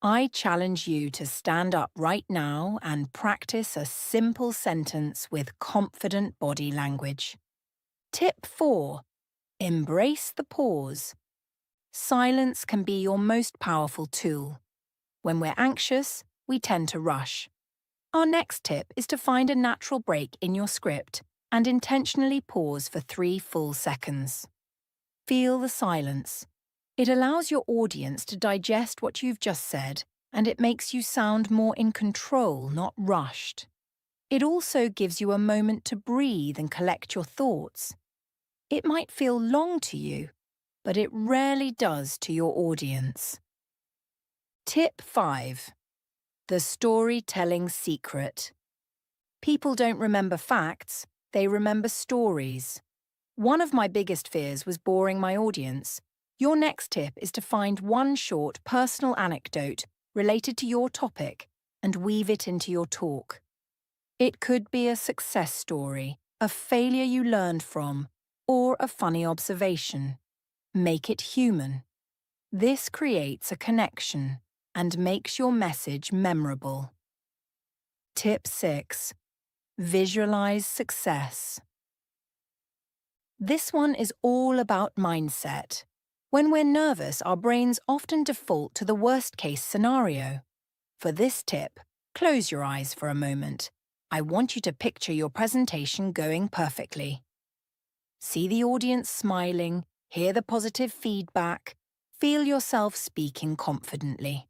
I challenge you to stand up right now and practice a simple sentence with confident body language. Tip 4. Embrace the pause. Silence can be your most powerful tool. When we're anxious, we tend to rush. Our next tip is to find a natural break in your script and intentionally pause for 3 full seconds. Feel the silence. It allows your audience to digest what you've just said, and it makes you sound more in control, not rushed. It also gives you a moment to breathe and collect your thoughts. It might feel long to you, but it rarely does to your audience. Tip 5. The storytelling secret. People don't remember facts, they remember stories. One of my biggest fears was boring my audience. Your next tip is to find one short personal anecdote related to your topic and weave it into your talk. It could be a success story, a failure you learned from, or a funny observation. Make it human. This creates a connection and makes your message memorable. Tip 6. Visualize success. This one is all about mindset. When we're nervous, our brains often default to the worst-case scenario. For this tip, close your eyes for a moment. I want you to picture your presentation going perfectly. See the audience smiling, hear the positive feedback, feel yourself speaking confidently.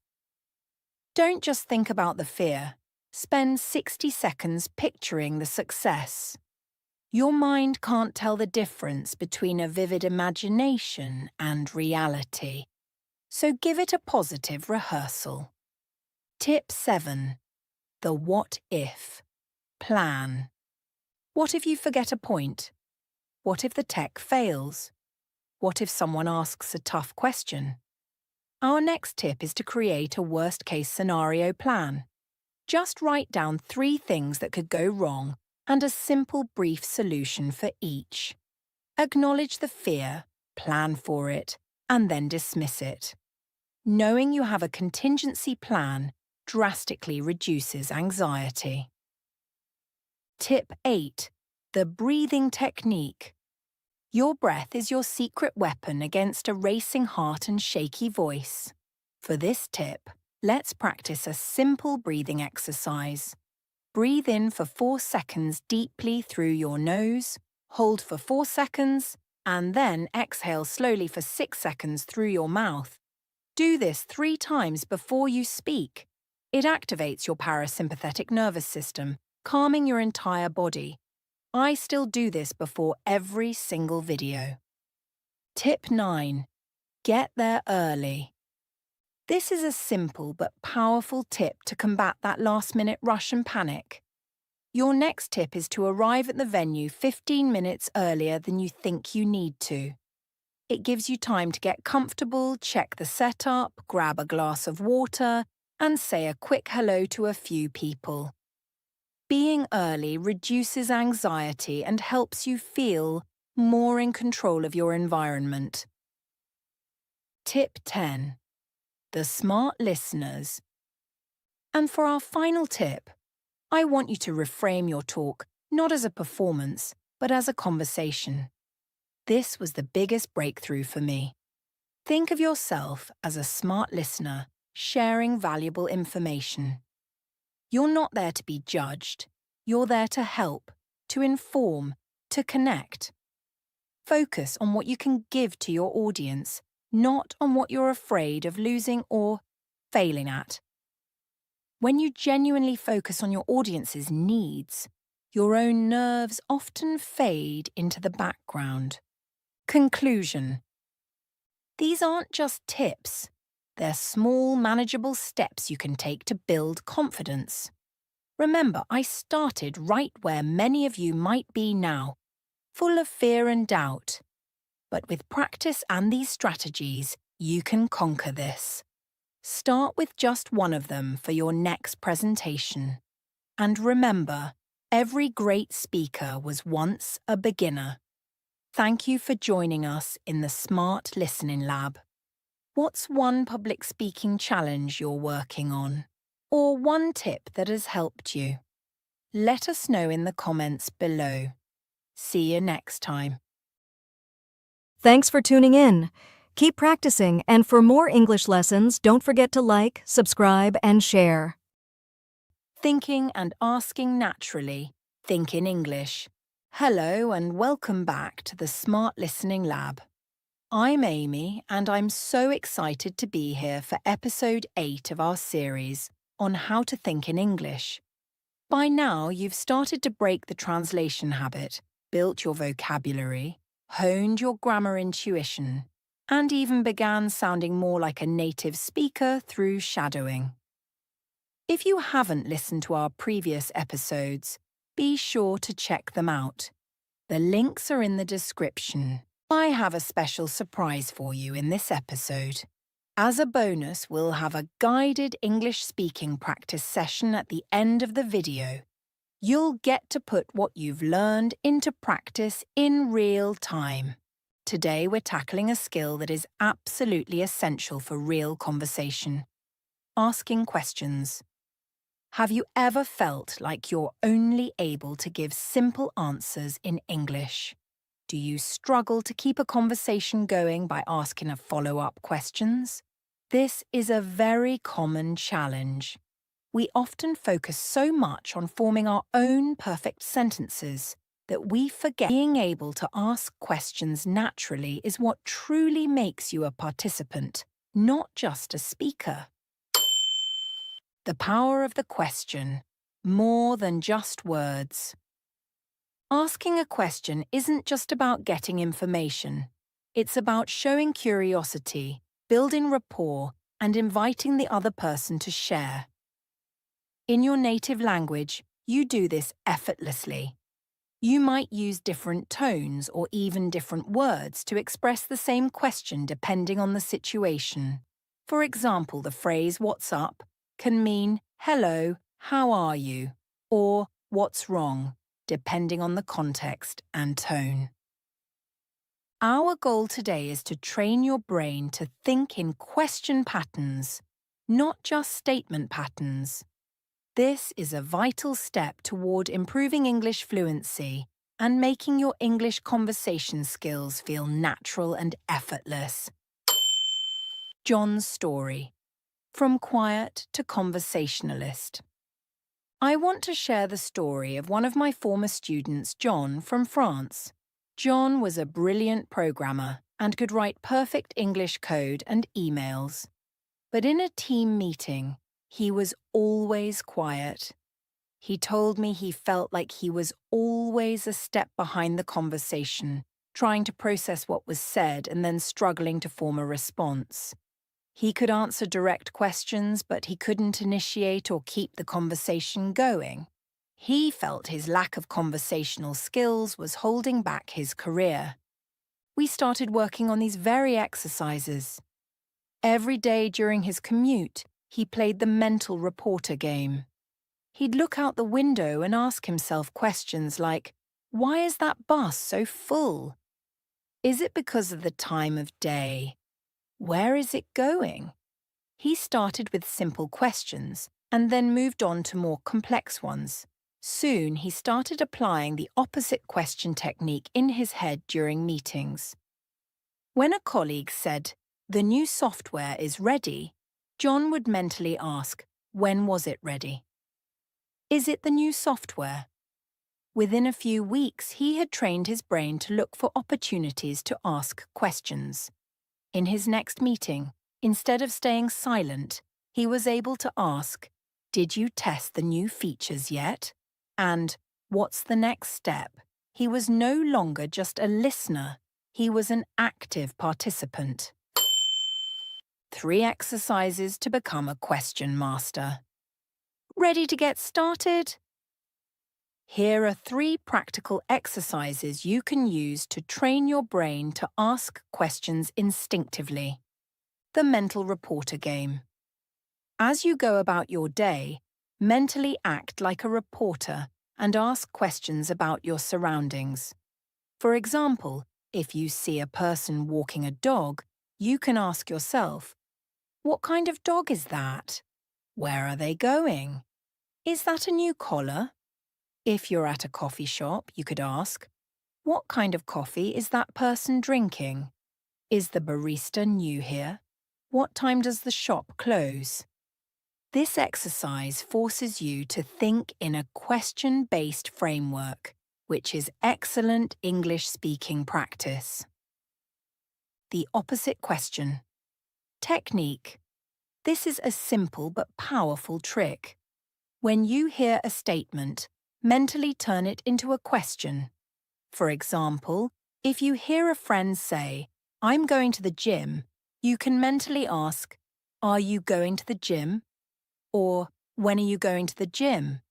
Don't just think about the fear. Spend 60 seconds picturing the success. Your mind can't tell the difference between a vivid imagination and reality, so give it a positive rehearsal. Tip 7. The what if. Plan. What if you forget a point? What if the tech fails? What if someone asks a tough question? Our next tip is to create a worst-case scenario plan. Just write down 3 things that could go wrong and a simple brief solution for each. Acknowledge the fear, plan for it, and then dismiss it. Knowing you have a contingency plan drastically reduces anxiety. Tip 8. The breathing technique. Your breath is your secret weapon against a racing heart and shaky voice. For this tip, let's practice a simple breathing exercise. Breathe in for 4 seconds deeply through your nose, hold for 4 seconds, and then exhale slowly for 6 seconds through your mouth. Do this 3 times before you speak. It activates your parasympathetic nervous system, calming your entire body. I still do this before every single video. Tip 9. Get there early. This is a simple but powerful tip to combat that last-minute rush and panic. Your next tip is to arrive at the venue 15 minutes earlier than you think you need to. It gives you time to get comfortable, check the setup, grab a glass of water, and say a quick hello to a few people. Being early reduces anxiety and helps you feel more in control of your environment. Tip 10. The smart listeners. And for our final tip, I want you to reframe your talk not as a performance, but as a conversation. This was the biggest breakthrough for me. Think of yourself as a smart listener sharing valuable information. You're not there to be judged. You're there to help, to inform, to connect. Focus on what you can give to your audience, not on what you're afraid of losing or failing at. When you genuinely focus on your audience's needs, your own nerves often fade into the background. Conclusion. These aren't just tips. They're small, manageable steps you can take to build confidence. Remember, I started right where many of you might be now, full of fear and doubt. But with practice and these strategies, you can conquer this. Start with just one of them for your next presentation. And remember, every great speaker was once a beginner. Thank you for joining us in the Smart Listening Lab. What's one public speaking challenge you're working on? Or one tip that has helped you? Let us know in the comments below. See you next time. Thanks for tuning in. Keep practicing, and for more English lessons, don't forget to like, subscribe, and share. Thinking and asking naturally. Think in English. Hello and welcome back to the Smart Listening Lab. I'm Amy and I'm so excited to be here for episode 8 of our series on how to think in English. By now, you've started to break the translation habit, built your vocabulary, honed your grammar intuition, and even began sounding more like a native speaker through shadowing. If you haven't listened to our previous episodes, be sure to check them out. The links are in the description. I have a special surprise for you in this episode. As a bonus, we'll have a guided English speaking practice session at the end of the video. You'll get to put what you've learned into practice in real time. Today we're tackling a skill that is absolutely essential for real conversation. Asking questions. Have you ever felt like you're only able to give simple answers in English? Do you struggle to keep a conversation going by asking a follow-up questions? This is a very common challenge. We often focus so much on forming our own perfect sentences that we forget being able to ask questions naturally is what truly makes you a participant, not just a speaker. The power of the question, more than just words. Asking a question isn't just about getting information. It's about showing curiosity, building rapport, and inviting the other person to share. In your native language, you do this effortlessly. You might use different tones or even different words to express the same question depending on the situation. For example, the phrase "what's up" can mean "hello, how are you?" or "what's wrong?" depending on the context and tone. Our goal today is to train your brain to think in question patterns, not just statement patterns. This is a vital step toward improving English fluency and making your English conversation skills feel natural and effortless. John's story. From quiet to conversationalist. I want to share the story of one of my former students, John, from France. John was a brilliant programmer and could write perfect English code and emails. But in a team meeting, he was always quiet. He told me he felt like he was always a step behind the conversation, trying to process what was said and then struggling to form a response. He could answer direct questions, but he couldn't initiate or keep the conversation going. He felt his lack of conversational skills was holding back his career. We started working on these very exercises. Every day during his commute, he played the mental reporter game. He'd look out the window and ask himself questions like, "Why is that bus so full? Is it because of the time of day? Where is it going?" He started with simple questions and then moved on to more complex ones. Soon, he started applying the opposite question technique in his head during meetings. When a colleague said, "The new software is ready," John would mentally ask, "When was it ready?" Is it the new software? Within a few weeks, he had trained his brain to look for opportunities to ask questions. In his next meeting, instead of staying silent, he was able to ask, "Did you test the new features yet?" And, "What's the next step?" He was no longer just a listener, he was an active participant. 3 exercises to become a question master. Ready to get started? Here are 3 practical exercises you can use to train your brain to ask questions instinctively. The mental reporter game. As you go about your day, mentally act like a reporter and ask questions about your surroundings. For example, if you see a person walking a dog, you can ask yourself, "What kind of dog is that? Where are they going? Is that a new collar?" If you're at a coffee shop, you could ask, "What kind of coffee is that person drinking? Is the barista new here? What time does the shop close?" This exercise forces you to think in a question-based framework, which is excellent English-speaking practice. The opposite question. Technique. This is a simple but powerful trick. When you hear a statement, mentally turn it into a question. For example, if you hear a friend say, "I'm going to the gym," you can mentally ask, "Are you going to the gym?" Or, "When are you going to the gym?"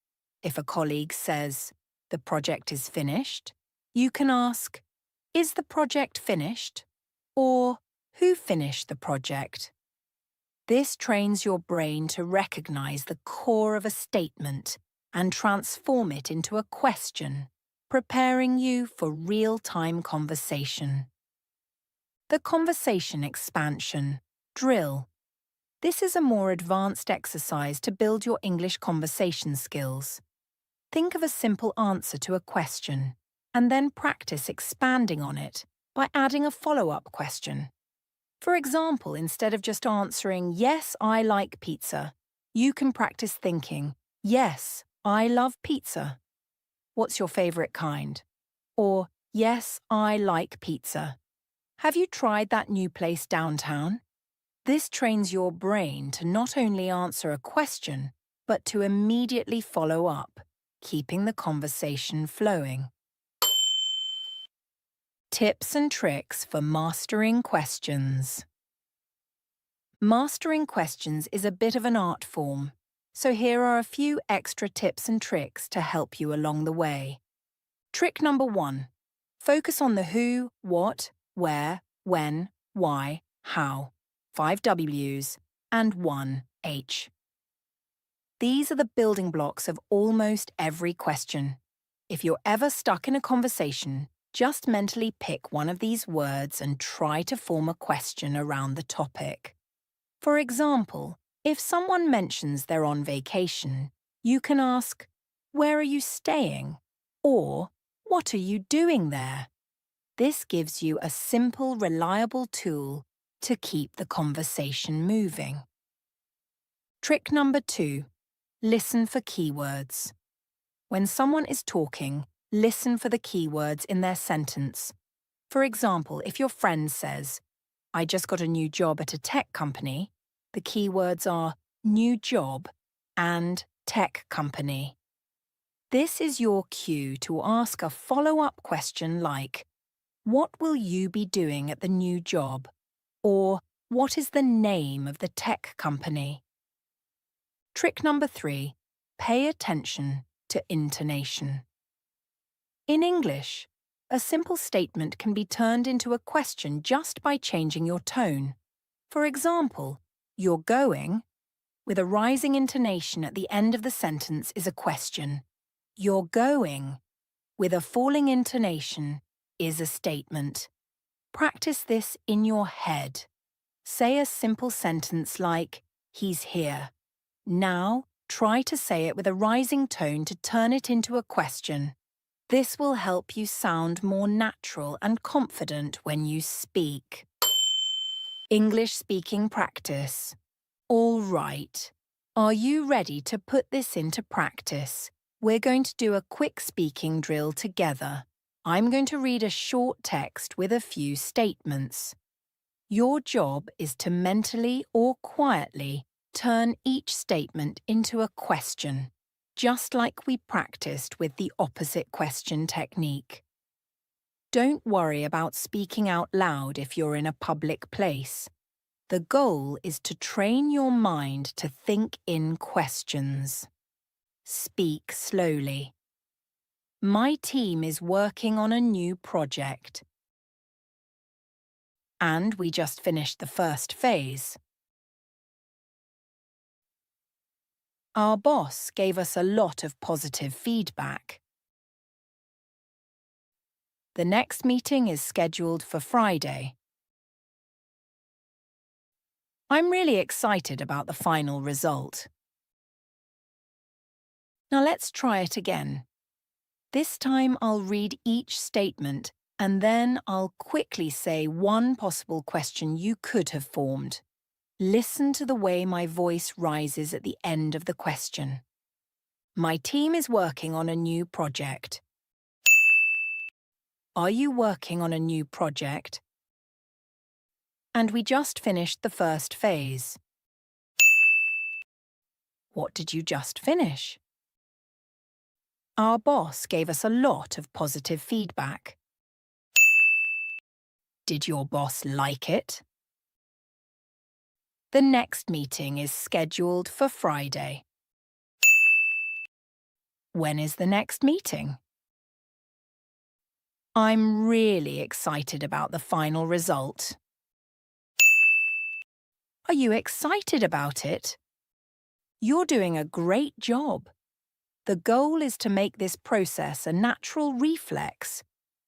If a colleague says, "The project is finished," you can ask, "Is the project finished?" Or, "Who finished the project?" This trains your brain to recognize the core of a statement and transform it into a question, preparing you for real-time conversation. The conversation expansion drill. This is a more advanced exercise to build your English conversation skills. Think of a simple answer to a question, and then practice expanding on it by adding a follow-up question. For example, instead of just answering, "Yes, I like pizza," you can practice thinking, "Yes, I love pizza." What's your favorite kind? Or, "Yes, I like pizza. Have you tried that new place downtown?" This trains your brain to not only answer a question, but to immediately follow up, keeping the conversation flowing. Tips and tricks for mastering questions. Mastering questions is a bit of an art form, so here are a few extra tips and tricks to help you along the way. Trick number 1. Focus on the who, what, where, when, why, how, 5 W's, and 1 H. These are the building blocks of almost every question. If you're ever stuck in a conversation, just mentally pick one of these words and try to form a question around the topic. For example, if someone mentions they're on vacation, you can ask, "Where are you staying?" Or, "What are you doing there?" This gives you a simple, reliable tool to keep the conversation moving. Trick number 2. Listen for keywords. When someone is talking, listen for the keywords in their sentence. For example, if your friend says, "I just got a new job at a tech company," the keywords are new job and tech company. This is your cue to ask a follow-up question like, "What will you be doing at the new job?" Or, "What is the name of the tech company?" Trick number 3. Pay attention to intonation. In English, a simple statement can be turned into a question just by changing your tone. For example, "You're going," with a rising intonation at the end of the sentence is a question. "You're going," with a falling intonation, is a statement. Practice this in your head. Say a simple sentence like, "He's here." Now, try to say it with a rising tone to turn it into a question. This will help you sound more natural and confident when you speak. English speaking practice. All right. Are you ready to put this into practice? We're going to do a quick speaking drill together. I'm going to read a short text with a few statements. Your job is to mentally or quietly turn each statement into a question, just like we practiced with the opposite question technique. Don't worry about speaking out loud if you're in a public place. The goal is to train your mind to think in questions. Speak slowly. My team is working on a new project. And we just finished the first phase. Our boss gave us a lot of positive feedback. The next meeting is scheduled for Friday. I'm really excited about the final result. Now let's try it again. This time I'll read each statement and then I'll quickly say one possible question you could have formed. Listen to the way my voice rises at the end of the question. My team is working on a new project. Are you working on a new project? And we just finished the first phase. What did you just finish? Our boss gave us a lot of positive feedback. Did your boss like it? The next meeting is scheduled for Friday. When is the next meeting? I'm really excited about the final result. Are you excited about it? You're doing a great job. The goal is to make this process a natural reflex.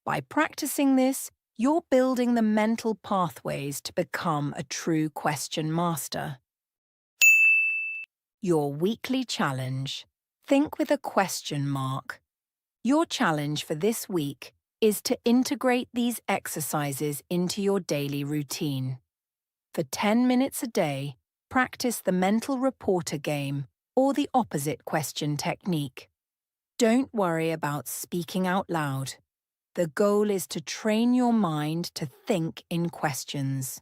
By practicing this, you're building the mental pathways to become a true question master. Your weekly challenge. Think with a question mark. Your challenge for this week is to integrate these exercises into your daily routine. For 10 minutes a day, practice the mental reporter game or the opposite question technique. Don't worry about speaking out loud. The goal is to train your mind to think in questions.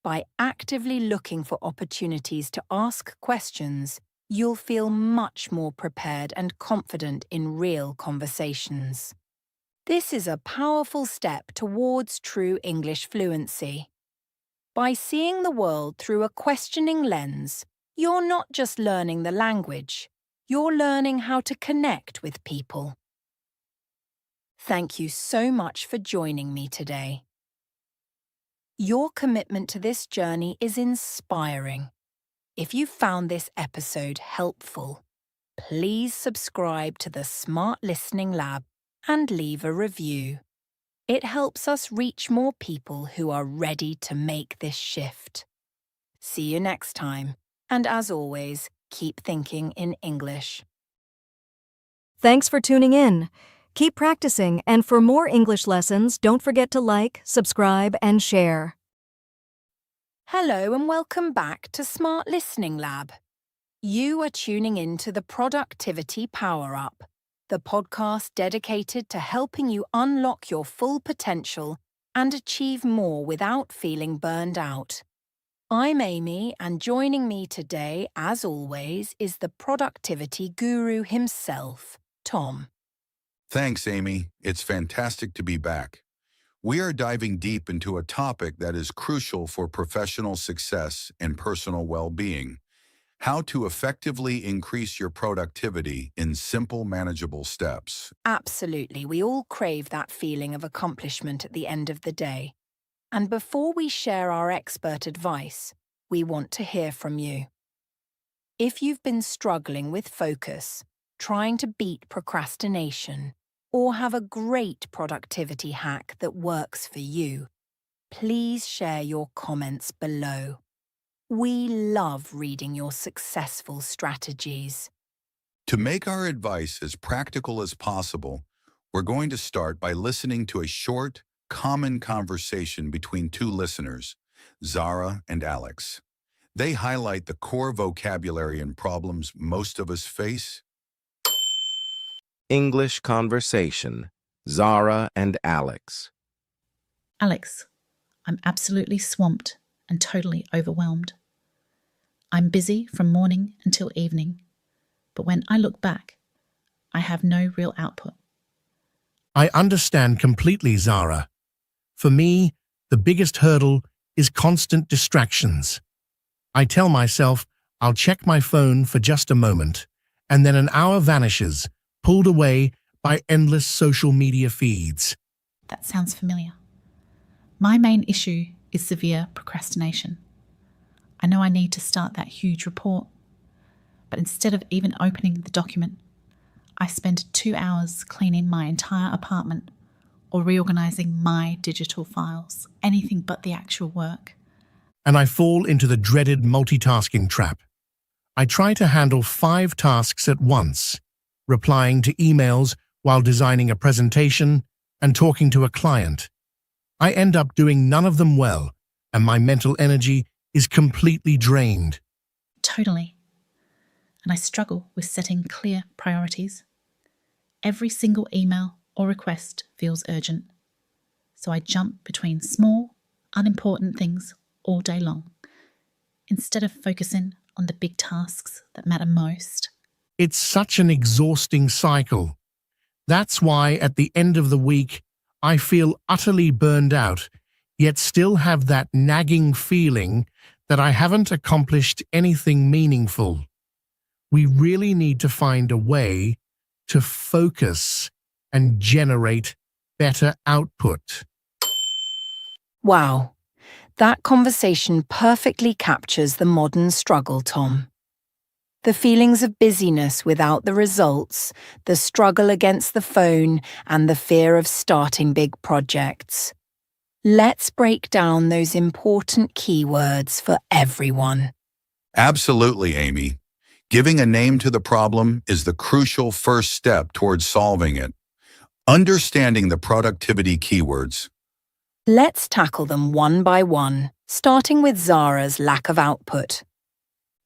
By actively looking for opportunities to ask questions, you'll feel much more prepared and confident in real conversations. This is a powerful step towards true English fluency. By seeing the world through a questioning lens, you're not just learning the language, you're learning how to connect with people. Thank you so much for joining me today. Your commitment to this journey is inspiring. If you found this episode helpful, please subscribe to the Smart Listening Lab and leave a review. It helps us reach more people who are ready to make this shift. See you next time, and as always, keep thinking in English. Thanks for tuning in. Keep practicing, and for more English lessons, don't forget to like, subscribe, and share. Hello and welcome back to Smart Listening Lab. You are tuning in to the Productivity Power-Up, the podcast dedicated to helping you unlock your full potential and achieve more without feeling burned out. I'm Amy, and joining me today, as always, is the productivity guru himself, Tom. Thanks, Amy. It's fantastic to be back. We are diving deep into a topic that is crucial for professional success and personal well-being: how to effectively increase your productivity in simple, manageable steps. Absolutely, we all crave that feeling of accomplishment at the end of the day. And before we share our expert advice, we want to hear from you. If you've been struggling with focus, trying to beat procrastination, or have a great productivity hack that works for you, please share your comments below. We love reading your successful strategies. To make our advice as practical as possible, we're going to start by listening to a short, common conversation between two listeners, Zara and Alex. They highlight the core vocabulary and problems most of us face. English conversation. Zara and Alex. Alex, I'm absolutely swamped and totally overwhelmed. I'm busy from morning until evening, but when I look back, I have no real output. I understand completely, Zara. For me, the biggest hurdle is constant distractions. I tell myself I'll check my phone for just a moment, and then an hour vanishes, pulled away by endless social media feeds. That sounds familiar. My main issue is severe procrastination. I know I need to start that huge report, but instead of even opening the document, I spend 2 hours cleaning my entire apartment or reorganizing my digital files, anything but the actual work. And I fall into the dreaded multitasking trap. I try to handle 5 tasks at once, replying to emails while designing a presentation and talking to a client. I end up doing none of them well, and my mental energy is completely drained. Totally. And I struggle with setting clear priorities. Every single email or request feels urgent, so I jump between small, unimportant things all day long, instead of focusing on the big tasks that matter most. It's such an exhausting cycle. That's why at the end of the week, I feel utterly burned out, yet still have that nagging feeling that I haven't accomplished anything meaningful. We really need to find a way to focus and generate better output. Wow, that conversation perfectly captures the modern struggle, Tom. The feelings of busyness without the results, the struggle against the phone, and the fear of starting big projects. Let's break down those important keywords for everyone. Absolutely, Amy. Giving a name to the problem is the crucial first step towards solving it. Understanding the productivity keywords. Let's tackle them one by one, starting with Zara's lack of output.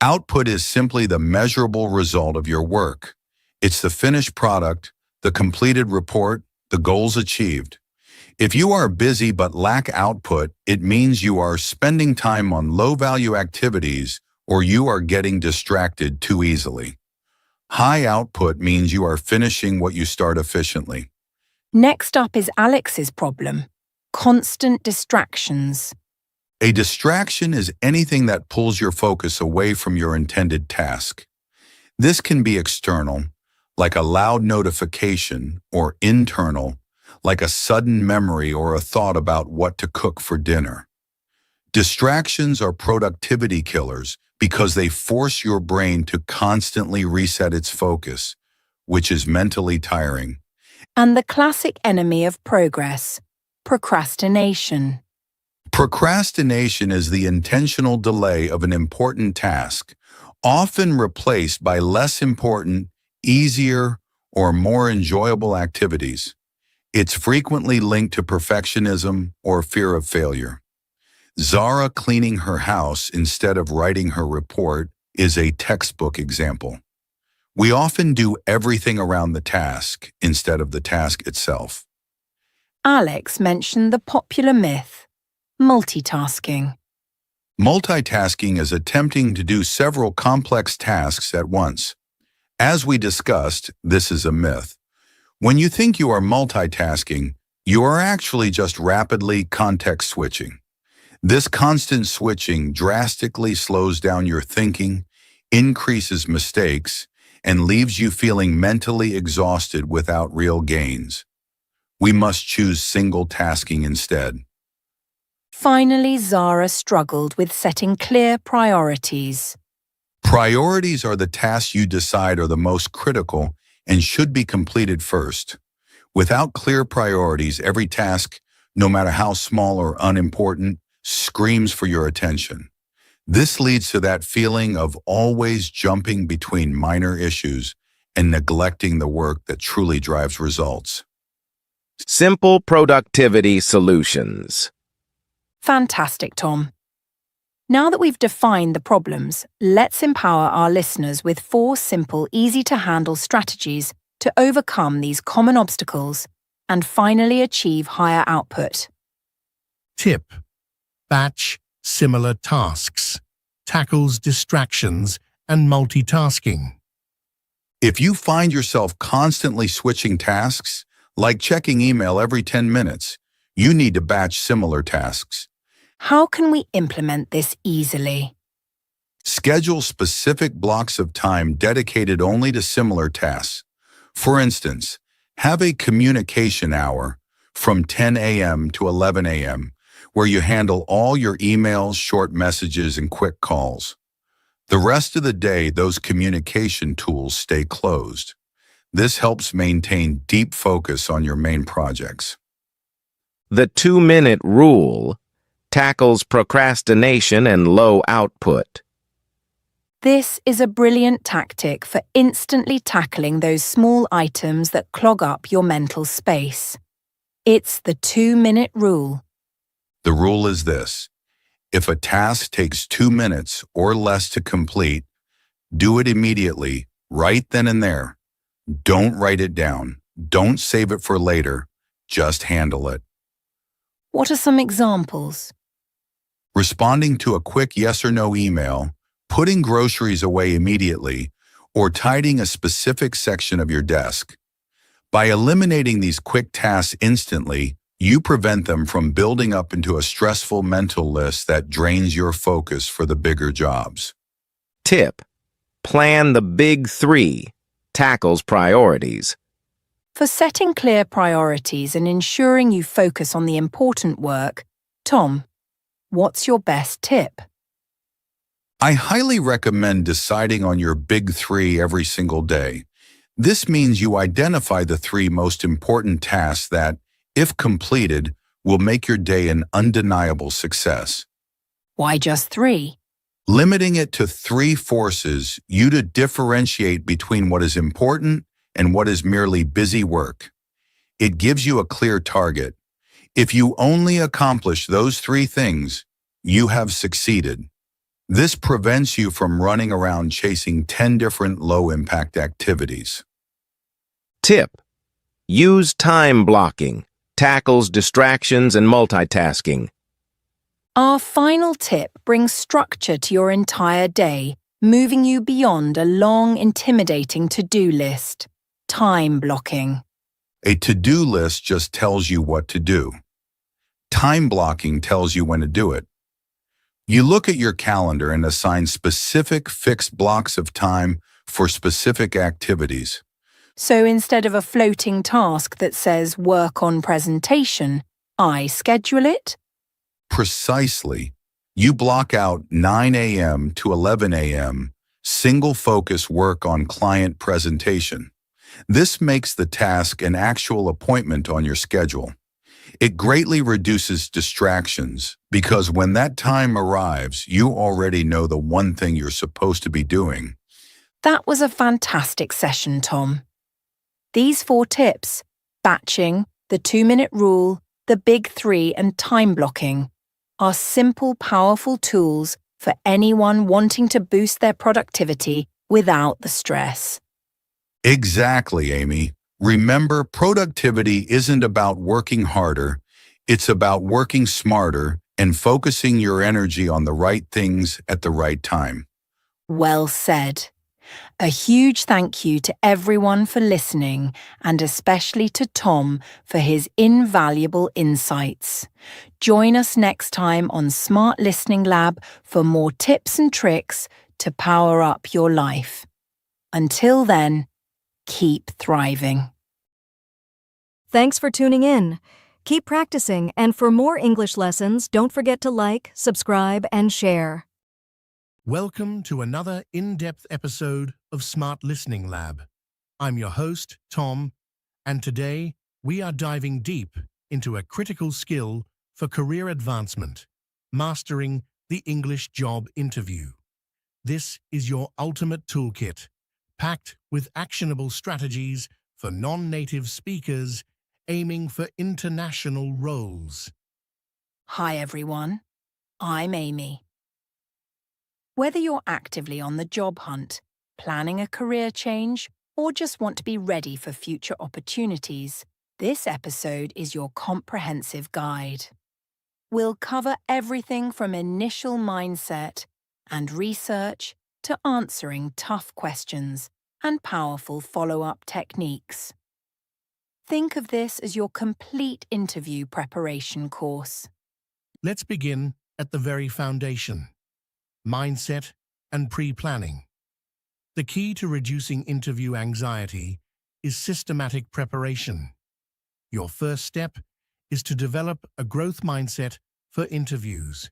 Output is simply the measurable result of your work. It's the finished product, the completed report, the goals achieved. If you are busy but lack output, it means you are spending time on low-value activities or you are getting distracted too easily. High output means you are finishing what you start efficiently. Next up is Alex's problem: constant distractions. A distraction is anything that pulls your focus away from your intended task. This can be external, like a loud notification, or internal, like a sudden memory or a thought about what to cook for dinner. Distractions are productivity killers because they force your brain to constantly reset its focus, which is mentally tiring. And the classic enemy of progress: procrastination. Procrastination is the intentional delay of an important task, often replaced by less important, easier, or more enjoyable activities. It's frequently linked to perfectionism or fear of failure. Zara cleaning her house instead of writing her report is a textbook example. We often do everything around the task instead of the task itself. Alex mentioned the popular myth: multitasking. Multitasking is attempting to do several complex tasks at once. As we discussed, this is a myth. When you think you are multitasking, you are actually just rapidly context switching. This constant switching drastically slows down your thinking, increases mistakes, and leaves you feeling mentally exhausted without real gains. We must choose single tasking instead. Finally, Zara struggled with setting clear priorities. Priorities are the tasks you decide are the most critical and should be completed first. Without clear priorities, every task, no matter how small or unimportant, screams for your attention. This leads to that feeling of always jumping between minor issues and neglecting the work that truly drives results. Simple productivity solutions. Fantastic, Tom. Now that we've defined the problems, let's empower our listeners with 4 simple, easy-to-handle strategies to overcome these common obstacles and finally achieve higher output. Tip: batch similar tasks. Tackles distractions and multitasking. If you find yourself constantly switching tasks, like checking email every 10 minutes, you need to batch similar tasks. How can we implement this easily? Schedule specific blocks of time dedicated only to similar tasks. For instance, have a communication hour from 10 a.m. to 11 a.m., where you handle all your emails, short messages, and quick calls. The rest of the day, those communication tools stay closed. This helps maintain deep focus on your main projects. The 2-minute rule tackles procrastination and low output. This is a brilliant tactic for instantly tackling those small items that clog up your mental space. It's the 2-minute rule. The rule is this: if a task takes 2 minutes or less to complete, do it immediately, right then and there. Don't write it down. Don't save it for later. Just handle it. What are some examples? Responding to a quick yes or no email, putting groceries away immediately, or tidying a specific section of your desk. By eliminating these quick tasks instantly, you prevent them from building up into a stressful mental list that drains your focus for the bigger jobs. Tip: plan the big 3. Tackles priorities. For setting clear priorities and ensuring you focus on the important work, Tom, what's your best tip? I highly recommend deciding on your big 3 every single day. This means you identify the 3 most important tasks that, if completed, will make your day an undeniable success. Why just 3? Limiting it to 3 forces you to differentiate between what is important and what is merely busy work. It gives you a clear target. If you only accomplish those 3 things, you have succeeded. This prevents you from running around chasing 10 different low-impact activities. Tip: use time blocking. Tackles distractions and multitasking. Our final tip brings structure to your entire day, moving you beyond a long, intimidating to-do list. Time blocking. A to-do list just tells you what to do. Time blocking tells you when to do it. You look at your calendar and assign specific fixed blocks of time for specific activities. So instead of a floating task that says work on presentation, I schedule it? Precisely. You block out 9 a.m. to 11 a.m. single focus work on client presentation. This makes the task an actual appointment on your schedule. It greatly reduces distractions because when that time arrives, you already know the one thing you're supposed to be doing. That was a fantastic session, Tom. These 4 tips, batching, the 2-minute rule, the big 3 and time blocking, are simple, powerful tools for anyone wanting to boost their productivity without the stress. Exactly, Amy. Remember, productivity isn't about working harder. It's about working smarter and focusing your energy on the right things at the right time. Well said. A huge thank you to everyone for listening, and especially to Tom for his invaluable insights. Join us next time on Smart Listening Lab for more tips and tricks to power up your life. Until then, keep thriving. Thanks for tuning in. Keep practicing, and for more English lessons, don't forget to like, subscribe, and share. Welcome to another in-depth episode of Smart Listening Lab. I'm your host, Tom, and today we are diving deep into a critical skill for career advancement, mastering the English job interview. This is your ultimate toolkit, packed with actionable strategies for non-native speakers aiming for international roles. Hi everyone, I'm Amy. Whether you're actively on the job hunt, planning a career change, or just want to be ready for future opportunities, this episode is your comprehensive guide. We'll cover everything from initial mindset and research to answering tough questions and powerful follow-up techniques. Think of this as your complete interview preparation course. Let's begin at the very foundation: mindset and pre-planning. The key to reducing interview anxiety is systematic preparation. Your first step is to develop a growth mindset for interviews.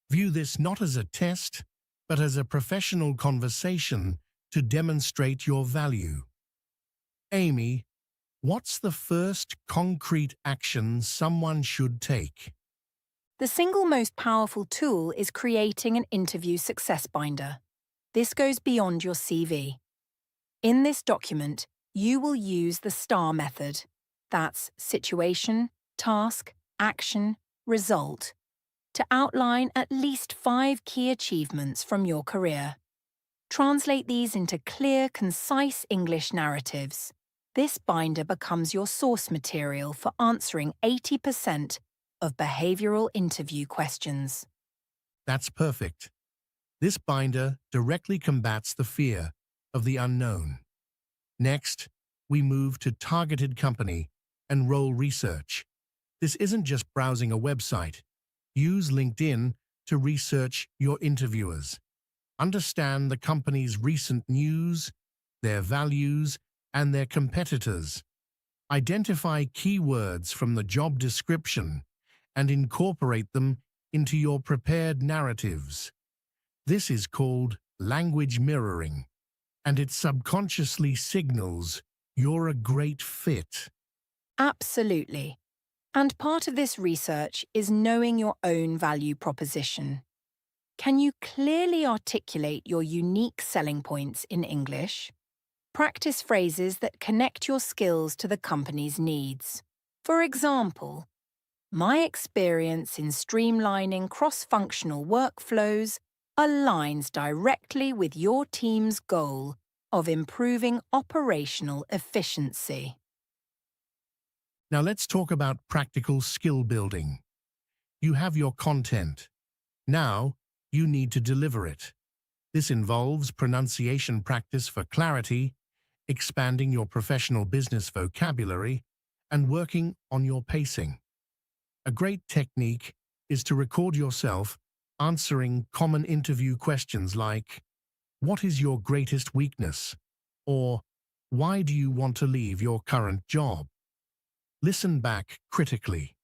View this not as a test, but as a professional conversation to demonstrate your value. Amy, what's the first concrete action someone should take? The single most powerful tool is creating an interview success binder. This goes beyond your CV. In this document, you will use the STAR method. That's situation, task, action, result, to outline at least 5 key achievements from your career. Translate these into clear, concise English narratives. This binder becomes your source material for answering 80% of behavioral interview questions. That's perfect. This binder directly combats the fear of the unknown. Next, we move to targeted company and role research. This isn't just browsing a website. Use LinkedIn to research your interviewers. Understand the company's recent news, their values, and their competitors. Identify keywords from the job description and incorporate them into your prepared narratives. This is called language mirroring, and it subconsciously signals you're a great fit. Absolutely. And part of this research is knowing your own value proposition. Can you clearly articulate your unique selling points in English? Practice phrases that connect your skills to the company's needs. For example, my experience in streamlining cross-functional workflows aligns directly with your team's goal of improving operational efficiency. Now let's talk about practical skill building. You have your content. Now, you need to deliver it. This involves pronunciation practice for clarity, expanding your professional business vocabulary, and working on your pacing. A great technique is to record yourself answering common interview questions like, "What is your greatest weakness?" or "Why do you want to leave your current job?" Listen back critically.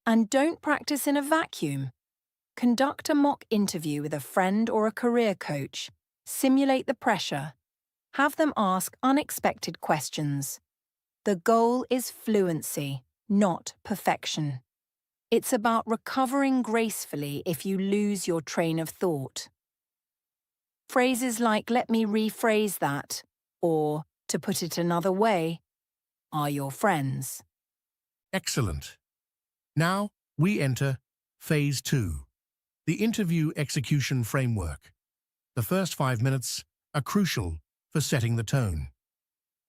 And don't practice in a vacuum. Conduct a mock interview with a friend or a career coach. Simulate the pressure. Have them ask unexpected questions. The goal is fluency, not perfection. It's about recovering gracefully if you lose your train of thought. Phrases like "let me rephrase that" or "to put it another way" are your friends. Excellent. Now we enter Phase 2, the interview execution framework. The first 5 minutes are crucial for setting the tone.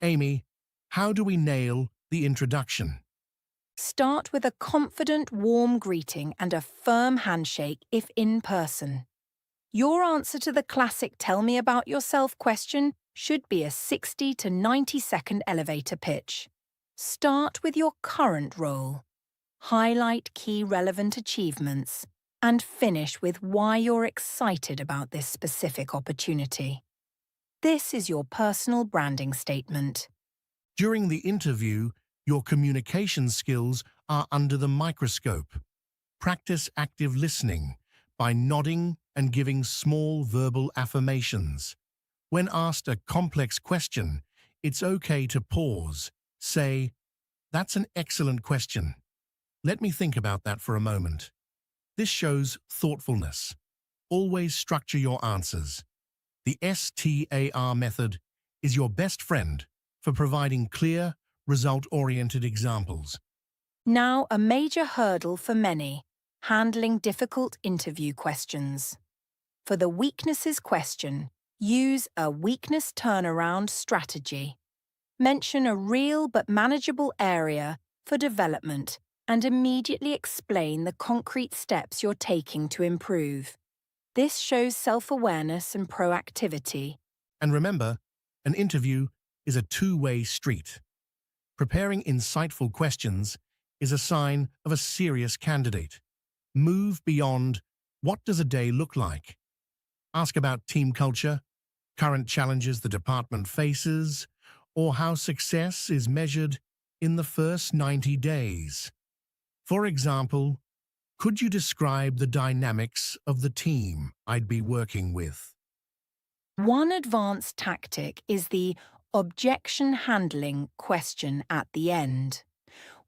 Amy, how do we nail the introduction? Start with a confident, warm greeting and a firm handshake if in person. Your answer to the classic "tell me about yourself" question should be a 60 to 90-second elevator pitch. Start with your current role. Highlight key relevant achievements and finish with why you're excited about this specific opportunity. This is your personal branding statement. During the interview, your communication skills are under the microscope. Practice active listening by nodding and giving small verbal affirmations. When asked a complex question, it's okay to pause. Say, "That's an excellent question. Let me think about that for a moment." This shows thoughtfulness. Always structure your answers. The STAR method is your best friend for providing clear, result-oriented examples. Now, a major hurdle for many: handling difficult interview questions. For the weaknesses question, use a weakness turnaround strategy. Mention a real but manageable area for development and immediately explain the concrete steps you're taking to improve. This shows self-awareness and proactivity. And remember, an interview is a two-way street. Preparing insightful questions is a sign of a serious candidate. Move beyond, what does a day look like? Ask about team culture, current challenges the department faces, or how success is measured in the first 90 days. For example, could you describe the dynamics of the team I'd be working with? One advanced tactic is the objection handling question at the end.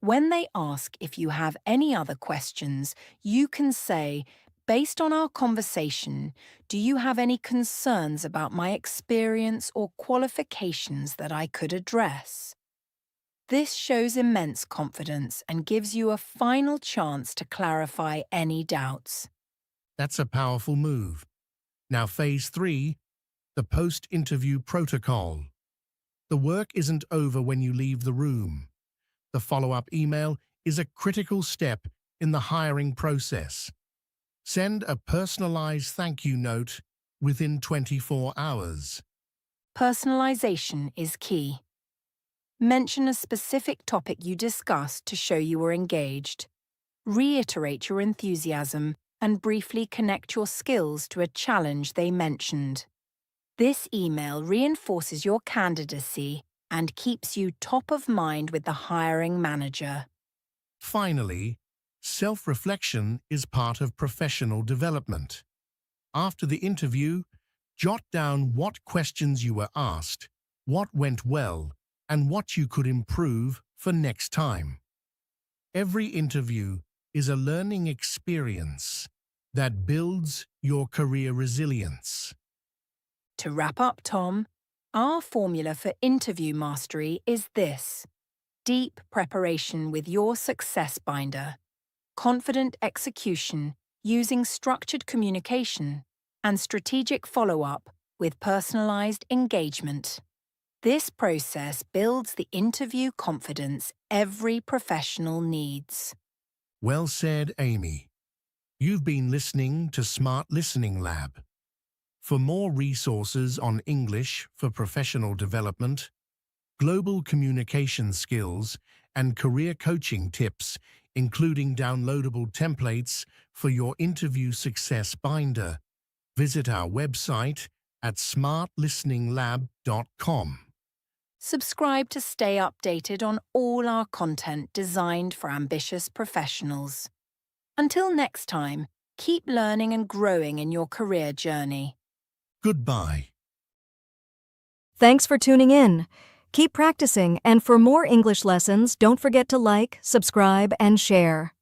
When they ask if you have any other questions, you can say, based on our conversation, do you have any concerns about my experience or qualifications that I could address? This shows immense confidence and gives you a final chance to clarify any doubts. That's a powerful move. Now, phase 3, the post-interview protocol. The work isn't over when you leave the room. The follow-up email is a critical step in the hiring process. Send a personalized thank you note within 24 hours. Personalization is key. Mention a specific topic you discussed to show you were engaged. Reiterate your enthusiasm and briefly connect your skills to a challenge they mentioned. This email reinforces your candidacy and keeps you top of mind with the hiring manager. Finally, self-reflection is part of professional development. After the interview, jot down what questions you were asked, what went well, and what you could improve for next time. Every interview is a learning experience that builds your career resilience. To wrap up, Tom, our formula for interview mastery is this: deep preparation with your success binder, confident execution using structured communication, and strategic follow-up with personalized engagement. This process builds the interview confidence every professional needs. Well said, Amy. You've been listening to Smart Listening Lab. For more resources on English for professional development, global communication skills, and career coaching tips, including downloadable templates for your interview success binder, visit our website at smartlisteninglab.com. Subscribe to stay updated on all our content designed for ambitious professionals. Until next time, keep learning and growing in your career journey. Goodbye. Thanks for tuning in. Keep practicing, and for more English lessons, don't forget to like, subscribe, and share.